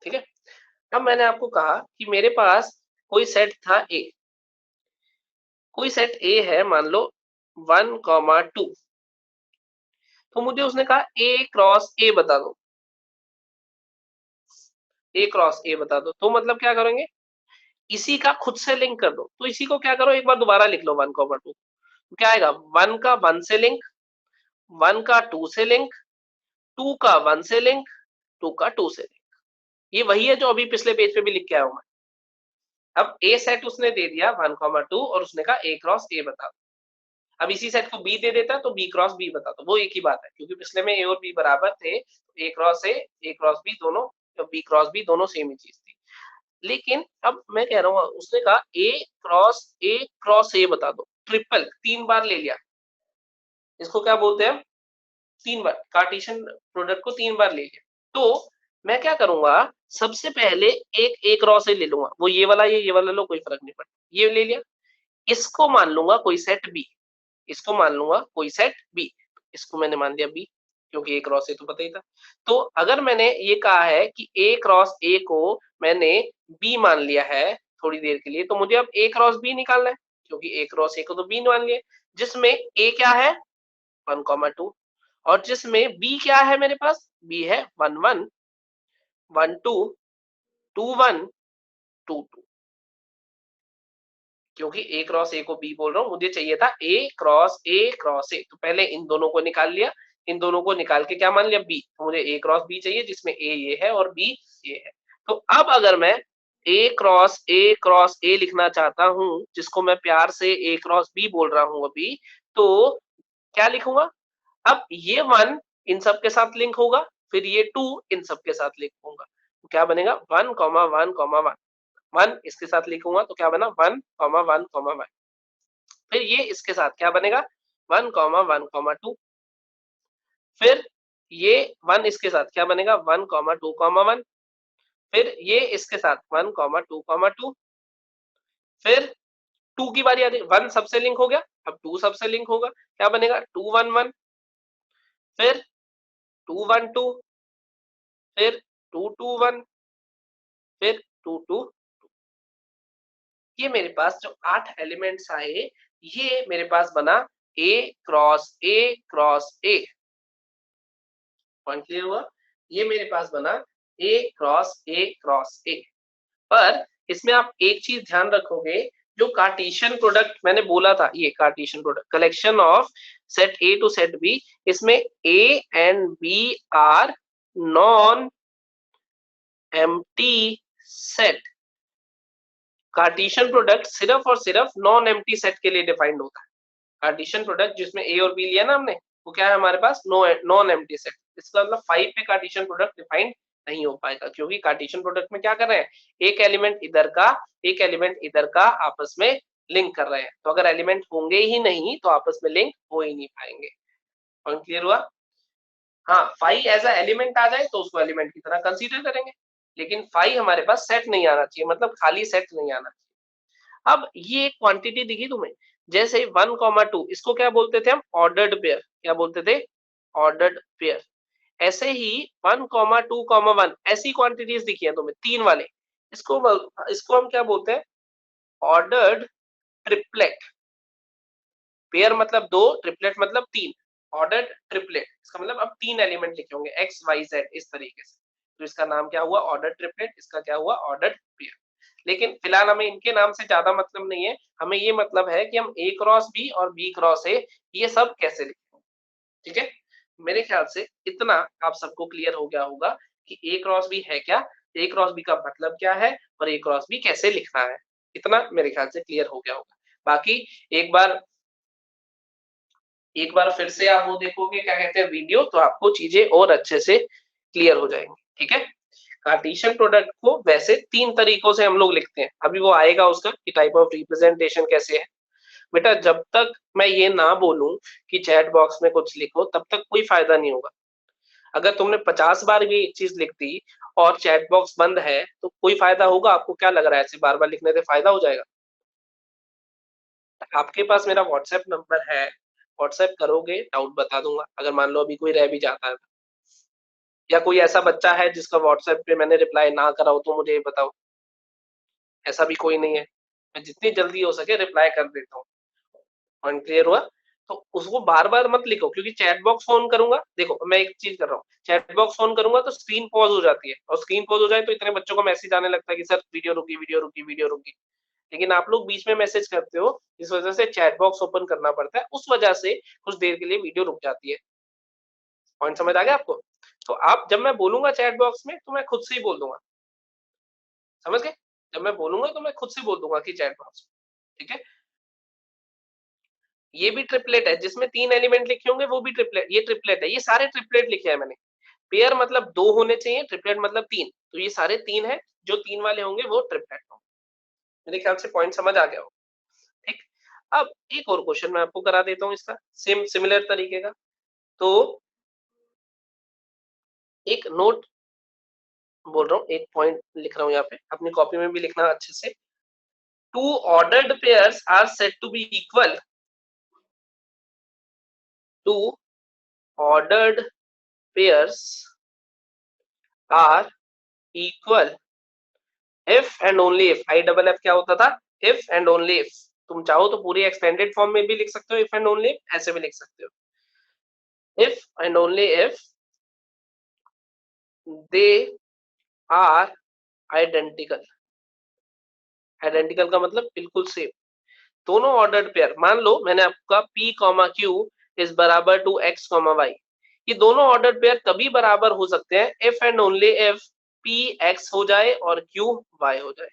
ठीक है। अब मैंने आपको कहा कि मेरे पास कोई सेट था ए, कोई सेट ए है, मान लो 1,2, तो मुझे उसने कहा ए क्रॉस ए बता दो, ए क्रॉस ए बता दो। तो मतलब क्या करेंगे, इसी का खुद से लिंक कर दो। तो इसी को क्या करो, एक बार दोबारा लिख लो 1,2, क्या आएगा, 1 का 1 से लिंक, 1 का 2 से लिंक, 2 का 1 से लिंक, 2 का 2 से लिंक। ये वही है जो अभी पिछले पेज पे भी लिख के आया हूं मैं। अब ए सेट उसने दे दिया 1,2 और उसने कहा ए क्रॉस ए बता दो। अब इसी सेट को बी दे देता तो बी क्रॉस बी बता दो, वो एक ही बात है, क्योंकि पिछले में ए और बी बराबर थे, ए क्रॉस बी दोनों, बी क्रॉस बी दोनों सेम ही चीज थी। लेकिन अब मैं कह रहा हूँ, उसने कहा ए क्रॉस ए बता दो, ट्रिपल 3 बार ले लिया, इसको क्या बोलते हैं, 3 बार कार्टेशियन प्रोडक्ट को 3 बार ले लिया। तो मैं क्या करूंगा, सबसे पहले एक क्रॉस ए ले लूंगा, वो ये वाला लो, कोई फर्क नहीं पड़ता, ये ले लिया। इसको मान लूंगा कोई सेट बी, इसको मान लूंगा कोई सेट बी, इसको मैंने मान लिया बी, क्योंकि ए क्रॉस ए तो पता ही था। तो अगर मैंने ये कहा है कि ए क्रॉस ए को मैंने बी मान लिया है थोड़ी देर के लिए, तो मुझे अब ए क्रॉस बी निकालना है, क्योंकि ए क्रॉस ए को तो बी मान लिया, जिसमें ए क्या है 1,2, और जिसमें बी क्या है मेरे पास, बी है 1,1 1,2 2,1 2,2। क्योंकि ए क्रॉस ए को बी बोल रहा हूं, मुझे चाहिए था ए क्रॉस ए, तो पहले इन दोनों को निकाल लिया, इन दोनों को निकाल के क्या मान लिया बी, तो मुझे ए क्रॉस बी चाहिए, जिसमें ए ये है और बी ये है। तो अब अगर मैं ए क्रॉस ए लिखना चाहता हूं, जिसको मैं प्यार से ए क्रॉस बी बोल रहा हूं अभी, तो क्या लिखूंगा, अब ये 1 इन सब के साथ लिंक होगा, फिर ये 2 इन सब के साथ लिंक होगा, तो क्या बनेगा 1,1,1, 1 इसके साथ लिखूंगा तो क्या बना 1,1,1, फिर ये इसके साथ क्या बनेगा 1,1,2, फिर ये 1 इसके साथ क्या बनेगा 1,2,1, फिर ये इसके साथ 1,2,2, फिर 2 की बारी आती है, 1 सबसे लिंक हो गया, अब 2 सबसे लिंक होगा, क्या बनेगा 2,1,1, फिर 2,1,2, फिर 2,2,1, फिर 2,2, ये मेरे पास जो 8 एलिमेंट्स आए, ये मेरे पास बना A cross A cross A. Point clear हुआ? ये मेरे पास बना ए क्रॉस ए क्रॉस ए। पर इसमें आप एक चीज ध्यान रखोगे, जो कार्टेशियन प्रोडक्ट मैंने बोला था, ये Cartesian product collection of set A to set B, इसमें A and B are non empty set. Cartesian product सिर्फ और सिर्फ नॉन एम्प्टी सेट के लिए डिफाइंड होता है। कार्टेशियन प्रोडक्ट जिसमें ए और बी लिया ना हमने, वो क्या है हमारे पास नॉन एम्प्टी सेट। इसका मतलब 5 पे कार्टेशियन प्रोडक्ट डिफाइंड नहीं हो पाएगा, क्योंकि कार्टेशियन प्रोडक्ट में क्या कर रहे हैं, एक एलिमेंट इधर का आपस में लिंक कर रहे हैं, तो अगर एलिमेंट होंगे ही नहीं तो आपस में लिंक हो ही नहीं पाएंगे। पॉइंट क्लियर हुआ? हाँ, फाई एज अ एलिमेंट आ जाए तो उसको एलिमेंट की तरह कंसीडर करेंगे, लेकिन फाई हमारे पास सेट नहीं आना चाहिए, मतलब खाली सेट नहीं आना चाहिए। अब ये एक क्वांटिटी दिखी तुम्हें, जैसे 1,2 इसको क्या बोलते थे हम, ऑर्डर्ड पेयर। क्या बोलते थे, ऑर्डर्ड पेयर। ऐसे ही 1,2,1 ऐसी क्वांटिटीज दिखी है तुम्हें, 3 वाले, इसको हम क्या बोलते हैं, ऑर्डर्ड ट्रिपलेट। पेयर मतलब 2, ट्रिपलेट मतलब 3, ऑर्डर्ड ट्रिपलेट, इसका मतलब अब 3 एलिमेंट लिखे होंगे x y z इस तरीके से, तो इसका नाम क्या हुआ, ऑर्डर्ड ट्रिपलेट, इसका क्या हुआ, ऑर्डर्ड पेयर। लेकिन फिलहाल हमें इनके नाम से ज्यादा मतलब नहीं है, हमें ये मतलब है कि हम a क्रॉस b और b क्रॉस a ये सब कैसे लिखेंगे। ठीक है, मेरे ख्याल से इतना आप सबको क्लियर हो गया होगा कि a क्रॉस b है क्या, a क्रॉस b का मतलब क्या है और a क्रॉस b कैसे लिखना है, इतना मेरे ख्याल से क्लियर हो गया होगा। बाकी एक बार फिर से आप वो देखोगे क्या कहते हैं वीडियो, तो आपको चीजें और अच्छे से क्लियर हो जाएंगी। ठीक है, कार्टेशियन प्रोडक्ट को वैसे 3 तरीकों से हम लोग लिखते हैं, अभी वो आएगा उसका कि टाइप ऑफ रिप्रेजेंटेशन कैसे है। बेटा जब तक मैं ये ना बोलूं कि चैट बॉक्स में कुछ लिखो तब तक कोई फायदा नहीं होगा। अगर तुमने 50 बार भी एक चीज लिख दी और चैट बॉक्स बंद है तो कोई फायदा होगा? आपको क्या लग रहा है, ऐसे बार बार लिखने से फायदा हो जाएगा? आपके पास मेरा व्हाट्सएप नंबर है, व्हाट्सएप करोगे डाउट बता दूंगा, अगर मान लो अभी कोई रह भी जाता है, या कोई ऐसा बच्चा है जिसका व्हाट्सएप पे मैंने रिप्लाई ना करा हो तो मुझे ये बताओ। ऐसा भी कोई नहीं है, मैं जितनी जल्दी हो सके रिप्लाई कर देता हूँ। पॉइंट क्लियर हुआ? तो उसको बार बार मत लिखो, क्योंकि चैट बॉक्स ऑन करूंगा, देखो मैं एक चीज कर रहा हूँ, चैट बॉक्स ऑन करूंगा तो स्क्रीन पॉज हो जाती है, और स्क्रीन पॉज हो जाए तो इतने बच्चों को मैसेज आने लगता है कि सर वीडियो रुकी, वीडियो रुकी, वीडियो रुकी। लेकिन आप लोग बीच में मैसेज करते हो, इस वजह से चैट बॉक्स ओपन करना पड़ता है, उस वजह से कुछ देर के लिए वीडियो रुक जाती है। पॉइंट समझ आ गया आपको? तो आप जब मैं बोलूंगा चैट बॉक्स में तो मैं खुद से ही बोल दूंगा, समझ गए? जब मैं बोलूंगा तो मैं खुद से बोल दूंगा कि चैट बॉक्स। ठीक है, ये भी ट्रिपलेट है, जिसमें 3 एलिमेंट लिखे होंगे वो भी ट्रिपलेट, ये ट्रिपलेट है, ये सारे ट्रिपलेट लिखे हैं मैंने। पेयर मतलब 2 होने चाहिए, ट्रिपलेट मतलब 3, तो ये सारे 3 है, जो 3 वाले होंगे वो ट्रिपलेट होंगे। मेरे ख्याल से पॉइंट समझ आ गया हो। ठीक, अब एक और क्वेश्चन मैं आपको करा देता हूँ इसका, सिमिलर तरीके का। तो एक नोट बोल रहा हूँ, एक पॉइंट लिख रहा हूँ यहाँ पे, अपनी कॉपी में भी लिखना अच्छे से। 2 ordered pairs are said to be equal. 2 ordered pairs are equal if and only if, I double F क्या होता था, if and only if। तुम चाहो तो पूरी एक्सटेंडेड फॉर्म में भी लिख सकते हो, if and only if, ऐसे भी लिख सकते हो, if and only if they are identical। Identical का मतलब बिल्कुल सेम, दोनों ऑर्डर्ड पेयर। मान लो मैंने आपका p कॉमा q इज बराबर टू x कॉमा y, ये दोनों ऑर्डर्ड पेयर तभी बराबर हो सकते हैं if and only if p x हो जाए और q y हो जाए।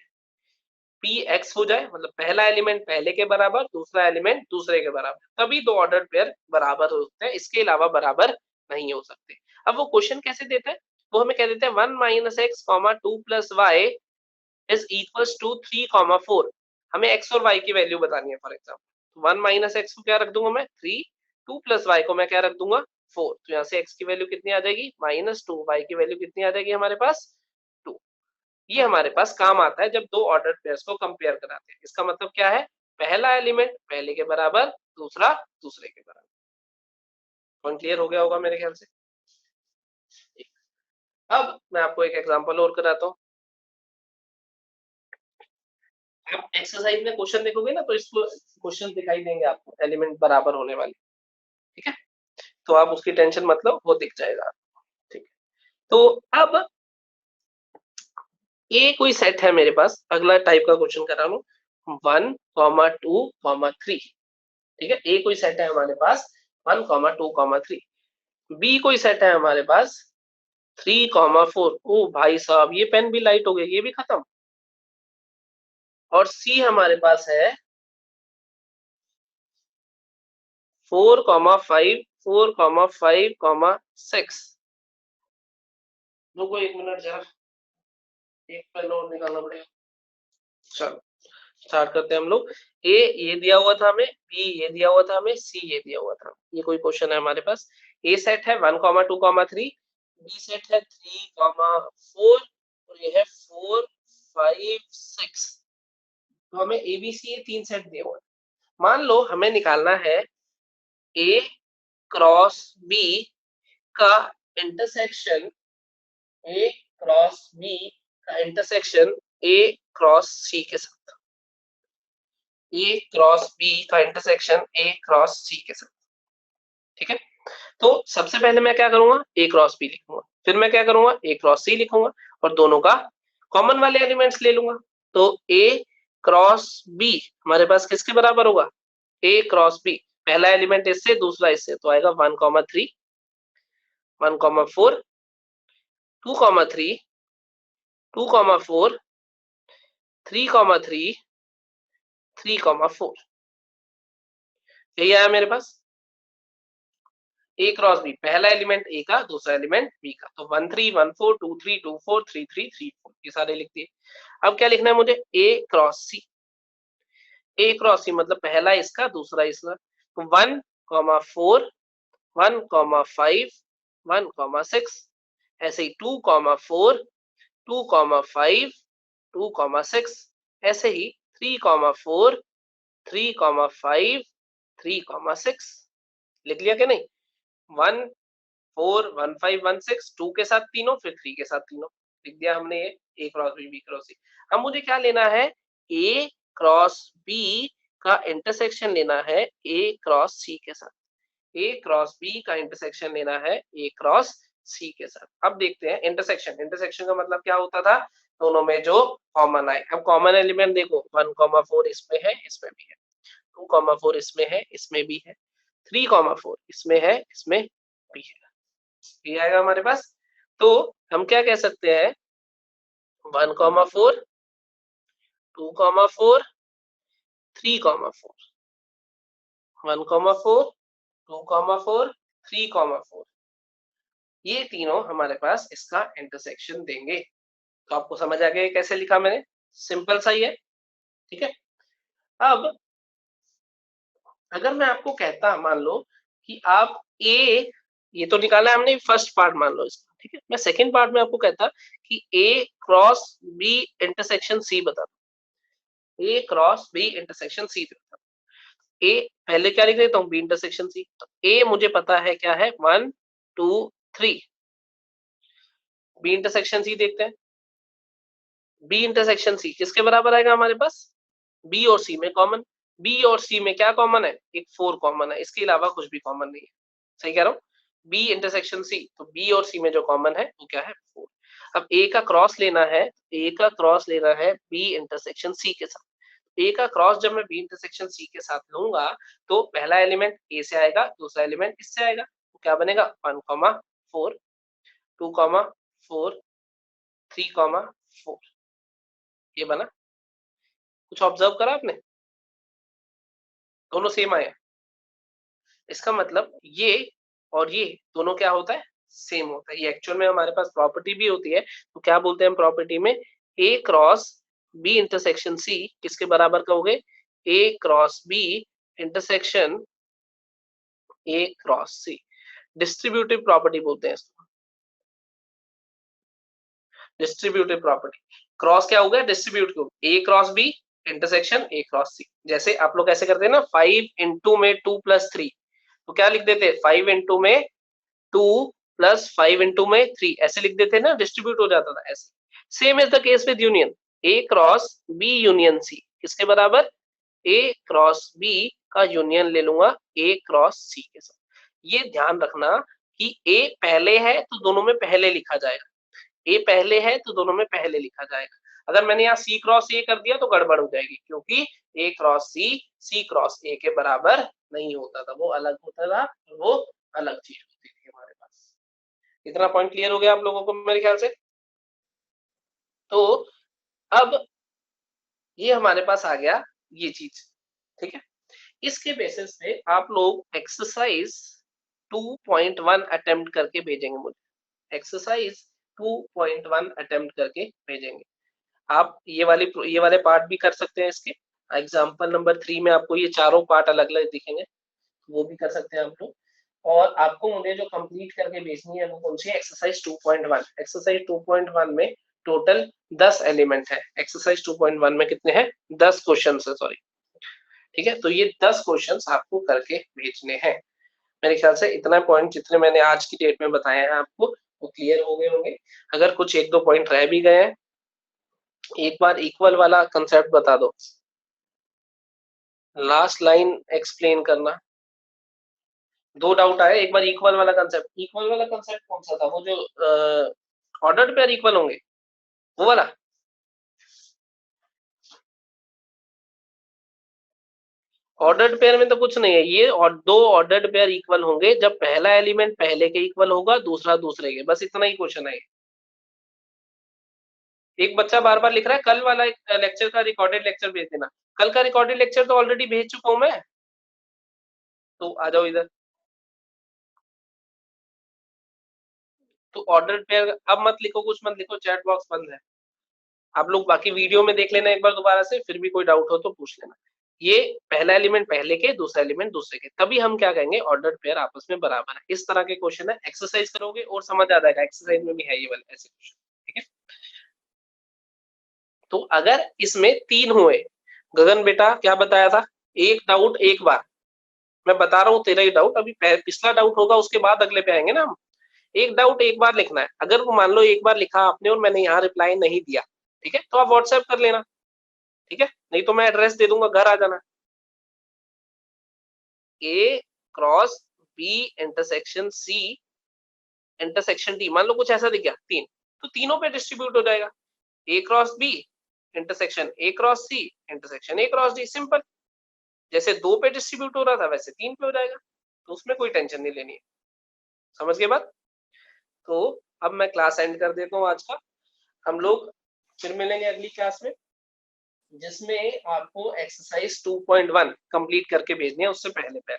p x हो जाए मतलब पहला एलिमेंट पहले के बराबर, दूसरा एलिमेंट दूसरे के बराबर, तभी दो ऑर्डर्ड पेयर बराबर हो सकते हैं, इसके अलावा बराबर नहीं हो सकते। अब वो क्वेश्चन कैसे देते हैं, वो हमें कह देते हैं 1 minus X comma 2 plus Y is equals to 3,4। हमें x और y की वैल्यू बतानी है। फॉर एग्जाम्पल 1 माइनस एक्स को क्या रख दूंगा मैं 3, 2 प्लस वाई को मैं क्या रख दूंगा 4, तो यहाँ से x की वैल्यू कितनी आ जाएगी -2, y की वैल्यू कितनी आ जाएगी हमारे पास 2। ये हमारे पास काम आता है जब दो ऑर्डर्ड पेयर्स को कंपेयर कराते हैं। इसका मतलब क्या है, पहला एलिमेंट पहले के बराबर, दूसरा दूसरे के बराबर। पॉइंट क्लियर हो गया होगा मेरे ख्याल से। अब मैं आपको एक एग्जांपल और कराता हूँ। आप एक्सरसाइज में क्वेश्चन देखोगे ना तो इसको क्वेश्चन दिखाई देंगे आपको, एलिमेंट बराबर होने वाले। ठीक है, तो आप उसकी टेंशन मत लो, वो दिख जाएगा। ठीक है, तो अब ये कोई सेट है मेरे पास, अगला टाइप का क्वेश्चन करा लूं, 1, 2, 3। ठीक है, ए कोई सेट है हमारे पास 1, 2, 3। बी कोई सेट है हमारे पास 3, 4। ओ भाई साहब, ये पेन भी लाइट हो गई, ये भी खत्म। और सी हमारे पास है 4, 5, 4, 5, 6। रुको एक मिनट जरा, एक पेन और निकालना पड़ेगा। चलो स्टार्ट करते हैं हम लोग। ए ये दिया हुआ था हमें, बी ये दिया हुआ था हमें, सी ये दिया हुआ था। ये कोई क्वेश्चन है हमारे पास। ए सेट है 1, 2, 3, बी सेट है 3, 4, और ये है 4, 5, 6। तो हमें ए बी सी ये 3 सेट दिए हुए। मान लो हमें निकालना है ए क्रॉस बी का इंटरसेक्शन ए क्रॉस बी का इंटरसेक्शन ए क्रॉस सी के साथ, ए क्रॉस बी का इंटरसेक्शन ए क्रॉस सी के साथ। ठीक है, तो सबसे पहले मैं क्या करूंगा, ए क्रॉस बी लिखूंगा, फिर मैं क्या करूंगा, ए क्रॉस सी लिखूंगा और दोनों का कॉमन वाले एलिमेंट्स ले लूंगा। तो ए क्रॉस बी हमारे पास किसके बराबर होगा, ए क्रॉस बी, पहला एलिमेंट इससे दूसरा इससे, तो आएगा 1,3, 1,4, 2,3, 2,4, 3,3, 3,4, यही आया मेरे पास। ए क्रॉस बी, पहला एलिमेंट ए का, दूसरा एलिमेंट बी का, तो 1 3 1 4 2 3 2 4 3 3 3 4, ये सारे लिख दिए। अब क्या लिखना है मुझे, ए क्रॉस सी, ए क्रॉस सी मतलब पहला इसका दूसरा इसका, तो 1,4, 1,5, 1,6, ऐसे ही 2,4, 2,5, 2,6, ऐसे ही 3,4, 3,5, 3,6, लिख लिया क्या नहीं, 1 4 1 5 1 6, 2 के साथ तीनों, फिर 3 के साथ तीनों, लिख दिया हमने ये A cross B, B cross सी। अब मुझे क्या लेना है, ए क्रॉस बी का इंटरसेक्शन लेना है ए क्रॉस सी के साथ, ए क्रॉस बी का इंटरसेक्शन लेना है ए क्रॉस सी के साथ। अब देखते हैं इंटरसेक्शन, इंटरसेक्शन का मतलब क्या होता था, दोनों में जो कॉमन आए। अब कॉमन एलिमेंट देखो, 1,4 इसमें है, इसमें भी है, 2,4 इसमें है, इसमें भी है, 3,4 इसमें है, इसमें भी है, ये आएगा हमारे पास। तो हम क्या कह सकते हैं, 1,4, 2,4, 3,4, 1,4, 2,4, 3,4, ये तीनों हमारे पास इसका इंटरसेक्शन देंगे। तो आपको समझ आ गया कैसे लिखा मैंने, सिंपल सा ही है। ठीक है, अब अगर मैं आपको कहता, मान लो कि आप ए, ये तो निकाला है हमने फर्स्ट पार्ट मान लो इसका, ठीक है, मैं सेकंड पार्ट में आपको कहता कि ए क्रॉस बी इंटरसेक्शन सी बता दो, ए क्रॉस बी इंटरसेक्शन सी बता दो। ए पहले क्या लिख देता हूँ, बी इंटरसेक्शन सी, तो ए मुझे पता है क्या है, 1 2 3, बी इंटरसेक्शन सी देखते हैं, बी इंटरसेक्शन सी किसके बराबर आएगा हमारे पास, बी और सी में कॉमन, बी और सी में क्या कॉमन है, एक 4 कॉमन है, इसके अलावा कुछ भी कॉमन नहीं है, सही कह रहा हूँ, बी इंटरसेक्शन सी, तो बी और सी में जो कॉमन है वो क्या है, 4। अब ए का क्रॉस लेना है, ए का क्रॉस लेना है बी इंटरसेक्शन सी के साथ, ए का क्रॉस जब मैं बी इंटरसेक्शन सी के साथ लूंगा तो पहला एलिमेंट ए से आएगा, दूसरा एलिमेंट इससे आएगा, तो क्या बनेगा, 1,4, 2,4, 3,4, ये बना। कुछ ऑब्जर्व करा आपने, दोनों सेम आए, इसका मतलब ये और ये दोनों क्या होता है, सेम होता है। ये एक्चुअल में हमारे पास प्रॉपर्टी भी होती है, तो क्या बोलते हैं हम प्रॉपर्टी में, A cross B intersection C किसके बराबर कहोगे, A cross B intersection A cross C, distributive property बोलते हैं इसको, डिस्ट्रीब्यूटिव प्रॉपर्टी। क्रॉस क्या हो गया, डिस्ट्रीब्यूट को, A cross B intersection A cross C. जैसे आप लोग ऐसे करते हैं ना, 5 इंटू में 2 + 3, तो क्या लिख देते, 5 इंटू में 2 + 5 इंटू में 3, ऐसे लिख देते ना, डिस्ट्रीब्यूट हो जाता था ऐसे। Same is the case with union, A cross B union C किसके बराबर, ए क्रॉस बी का यूनियन ले लूंगा ए क्रॉस सी के साथ। ये ध्यान रखना कि ए पहले है तो दोनों में पहले लिखा जाएगा, ए पहले है तो दोनों में पहले लिखा जाएगा। अगर मैंने यहाँ सी क्रॉस ए कर दिया तो गड़बड़ हो जाएगी, क्योंकि ए क्रॉस सी क्रॉस ए के बराबर नहीं होता था, वो अलग होता था, वो अलग चीज होती थी हमारे पास। इतना पॉइंट क्लियर हो गया आप लोगों को मेरे ख्याल से। तो अब ये हमारे पास आ गया ये चीज, ठीक है। इसके बेसिस पे आप लोग एक्सरसाइज 2.1 अटेम्प्ट करके भेजेंगे मुझे, एक्सरसाइज 2.1 अटेम्प्ट करके भेजेंगे। आप ये वाले पार्ट भी कर सकते हैं, इसके एग्जाम्पल नंबर 3 में आपको ये चारों पार्ट अलग अलग दिखेंगे, वो भी कर सकते हैं आप लोग। और आपको मुझे जो कंप्लीट करके भेजनी है वो कौन सी है, एक्सरसाइज 2.1। एक्सरसाइज 2.1 में टोटल 10 एलिमेंट है, एक्सरसाइज 2.1 में कितने हैं, 10 क्वेश्चन है, सॉरी, ठीक है। तो ये 10 क्वेश्चन आपको करके भेजने हैं। मेरे ख्याल से इतना पॉइंट जितने मैंने आज की डेट में बताए हैं आपको वो क्लियर हो गए होंगे। अगर कुछ एक दो पॉइंट रह भी गए हैं, एक बार इक्वल वाला कंसेप्ट बता दो, लास्ट लाइन एक्सप्लेन करना। दो डाउट आए, एक बार इक्वल वाला कंसेप्ट, इक्वल वाला कंसेप्ट कौन सा था, वो जो ऑर्डर्ड पेयर इक्वल होंगे वो वाला। ऑर्डर्ड पेयर में तो कुछ नहीं है ये, और दो ऑर्डर्ड पेयर इक्वल होंगे जब पहला एलिमेंट पहले के इक्वल होगा, दूसरा दूसरे के, बस इतना ही क्वेश्चन है। एक बच्चा बार बार लिख रहा है कल वाला एक लेक्चर का रिकॉर्डेड लेक्चर भेज देना। कल का रिकॉर्डेड लेक्चर तो ऑलरेडी भेज चुका हूं मैं, तो आ जाओ इधर। तो ऑर्डर्ड पेयर अब मत लिखो, कुछ मत लिखो, चैट बॉक्स बंद है। आप लोग बाकी वीडियो में देख लेना एक बार दोबारा से, फिर भी कोई डाउट हो तो पूछ लेना। ये पहला एलिमेंट पहले के, दूसरा एलिमेंट दूसरे के, तभी हम क्या कहेंगे ऑर्डर्ड पेयर आपस में बराबर है। इस तरह के क्वेश्चन है, एक्सरसाइज करोगे और समझ आ जाएगा, एक्सरसाइज में भी है ये वाले ऐसे क्वेश्चन, ठीक है। तो अगर इसमें तीन हुए, गगन बेटा क्या बताया था, एक डाउट एक बार, मैं बता रहा हूँ तेरा ही डाउट, अभी पिछला डाउट होगा उसके बाद अगले पे आएंगे ना हम। एक डाउट एक बार लिखना है, अगर वो मान लो एक बार लिखा आपने और मैंने यहाँ रिप्लाई नहीं दिया, ठीक है, तो आप व्हाट्सएप कर लेना, ठीक है, नहीं तो मैं एड्रेस दे दूंगा, घर आ जाना। A cross B intersection C intersection D, मान लो कुछ ऐसा दिख गया तीन, तो तीनों पे डिस्ट्रीब्यूट हो जाएगा। A cross B intersection A cross C intersection A cross D, simple. जैसे दो पे डिस्ट्रीब्यूट हो रहा था वैसे तीन पे हो जाएगा, तो उसमें कोई टेंशन नहीं लेनी है। समझ गए बात। तो अब मैं क्लास एंड कर देता हूँ आज का, हम लोग फिर मिलेंगे अगली क्लास में, जिसमें आपको एक्सरसाइज 2.1 कंप्लीट करके भेजनी है, उससे पहले पहले।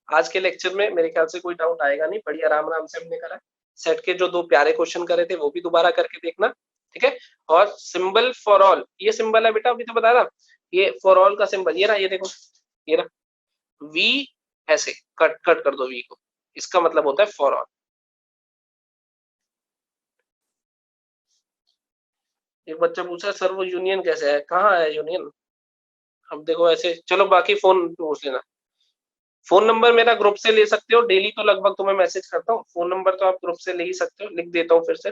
आज के लेक्चर में मेरे ख्याल से कोई डाउट आएगा नहीं, बड़ी आराम आराम से हमने करा। सेट के जो दो प्यारे क्वेश्चन करे थे वो भी दोबारा करके देखना, ठीक है। और सिंबल फॉर ऑल, ये सिंबल है बेटा, अभी तो बताया था, ये फॉर ऑल का सिंबल ये रहा, ये देखो, ये रहा वी, ऐसे कट कट कर दो वी को, इसका मतलब होता है फॉर ऑल। एक बच्चा पूछा सर वो यूनियन कैसे है, कहाँ है यूनियन। अब देखो ऐसे, चलो बाकी फोन पूछ लेना। फोन नंबर मेरा ग्रुप से ले सकते हो, डेली तो लगभग तुम्हें मैसेज करता हूँ, फोन नंबर तो आप ग्रुप से ले ही सकते हो, लिख देता हूँ फिर से,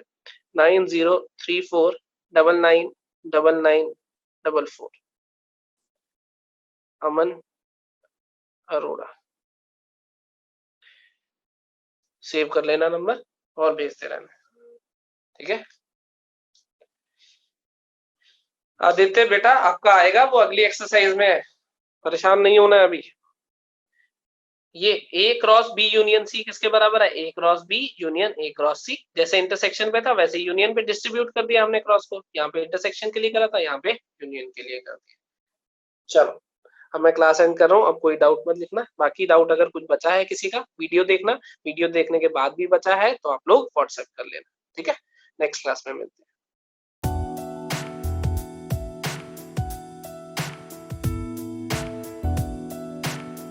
9034999944, अमन अरोड़ा। सेव कर लेना नंबर और भेजते रहना, ठीक है। आदित्य बेटा आपका आएगा वो अगली एक्सरसाइज में, परेशान नहीं होना है अभी। ये A cross B union C किसके बराबर है, A cross B union A cross C. जैसे इंटरसेक्शन पे था वैसे यूनियन पे डिस्ट्रीब्यूट कर दिया हमने क्रॉस को, यहाँ पे इंटरसेक्शन के लिए करा था, यहाँ पे यूनियन के लिए कर दिया। चलो अब मैं क्लास एंड कर रहा हूँ, अब कोई डाउट मत लिखना, बाकी डाउट अगर कुछ बचा है किसी का वीडियो देखना, वीडियो देखने के बाद भी बचा है तो आप लोग व्हाट्सएप कर लेना, ठीक है। नेक्स्ट क्लास में मिलते हैं।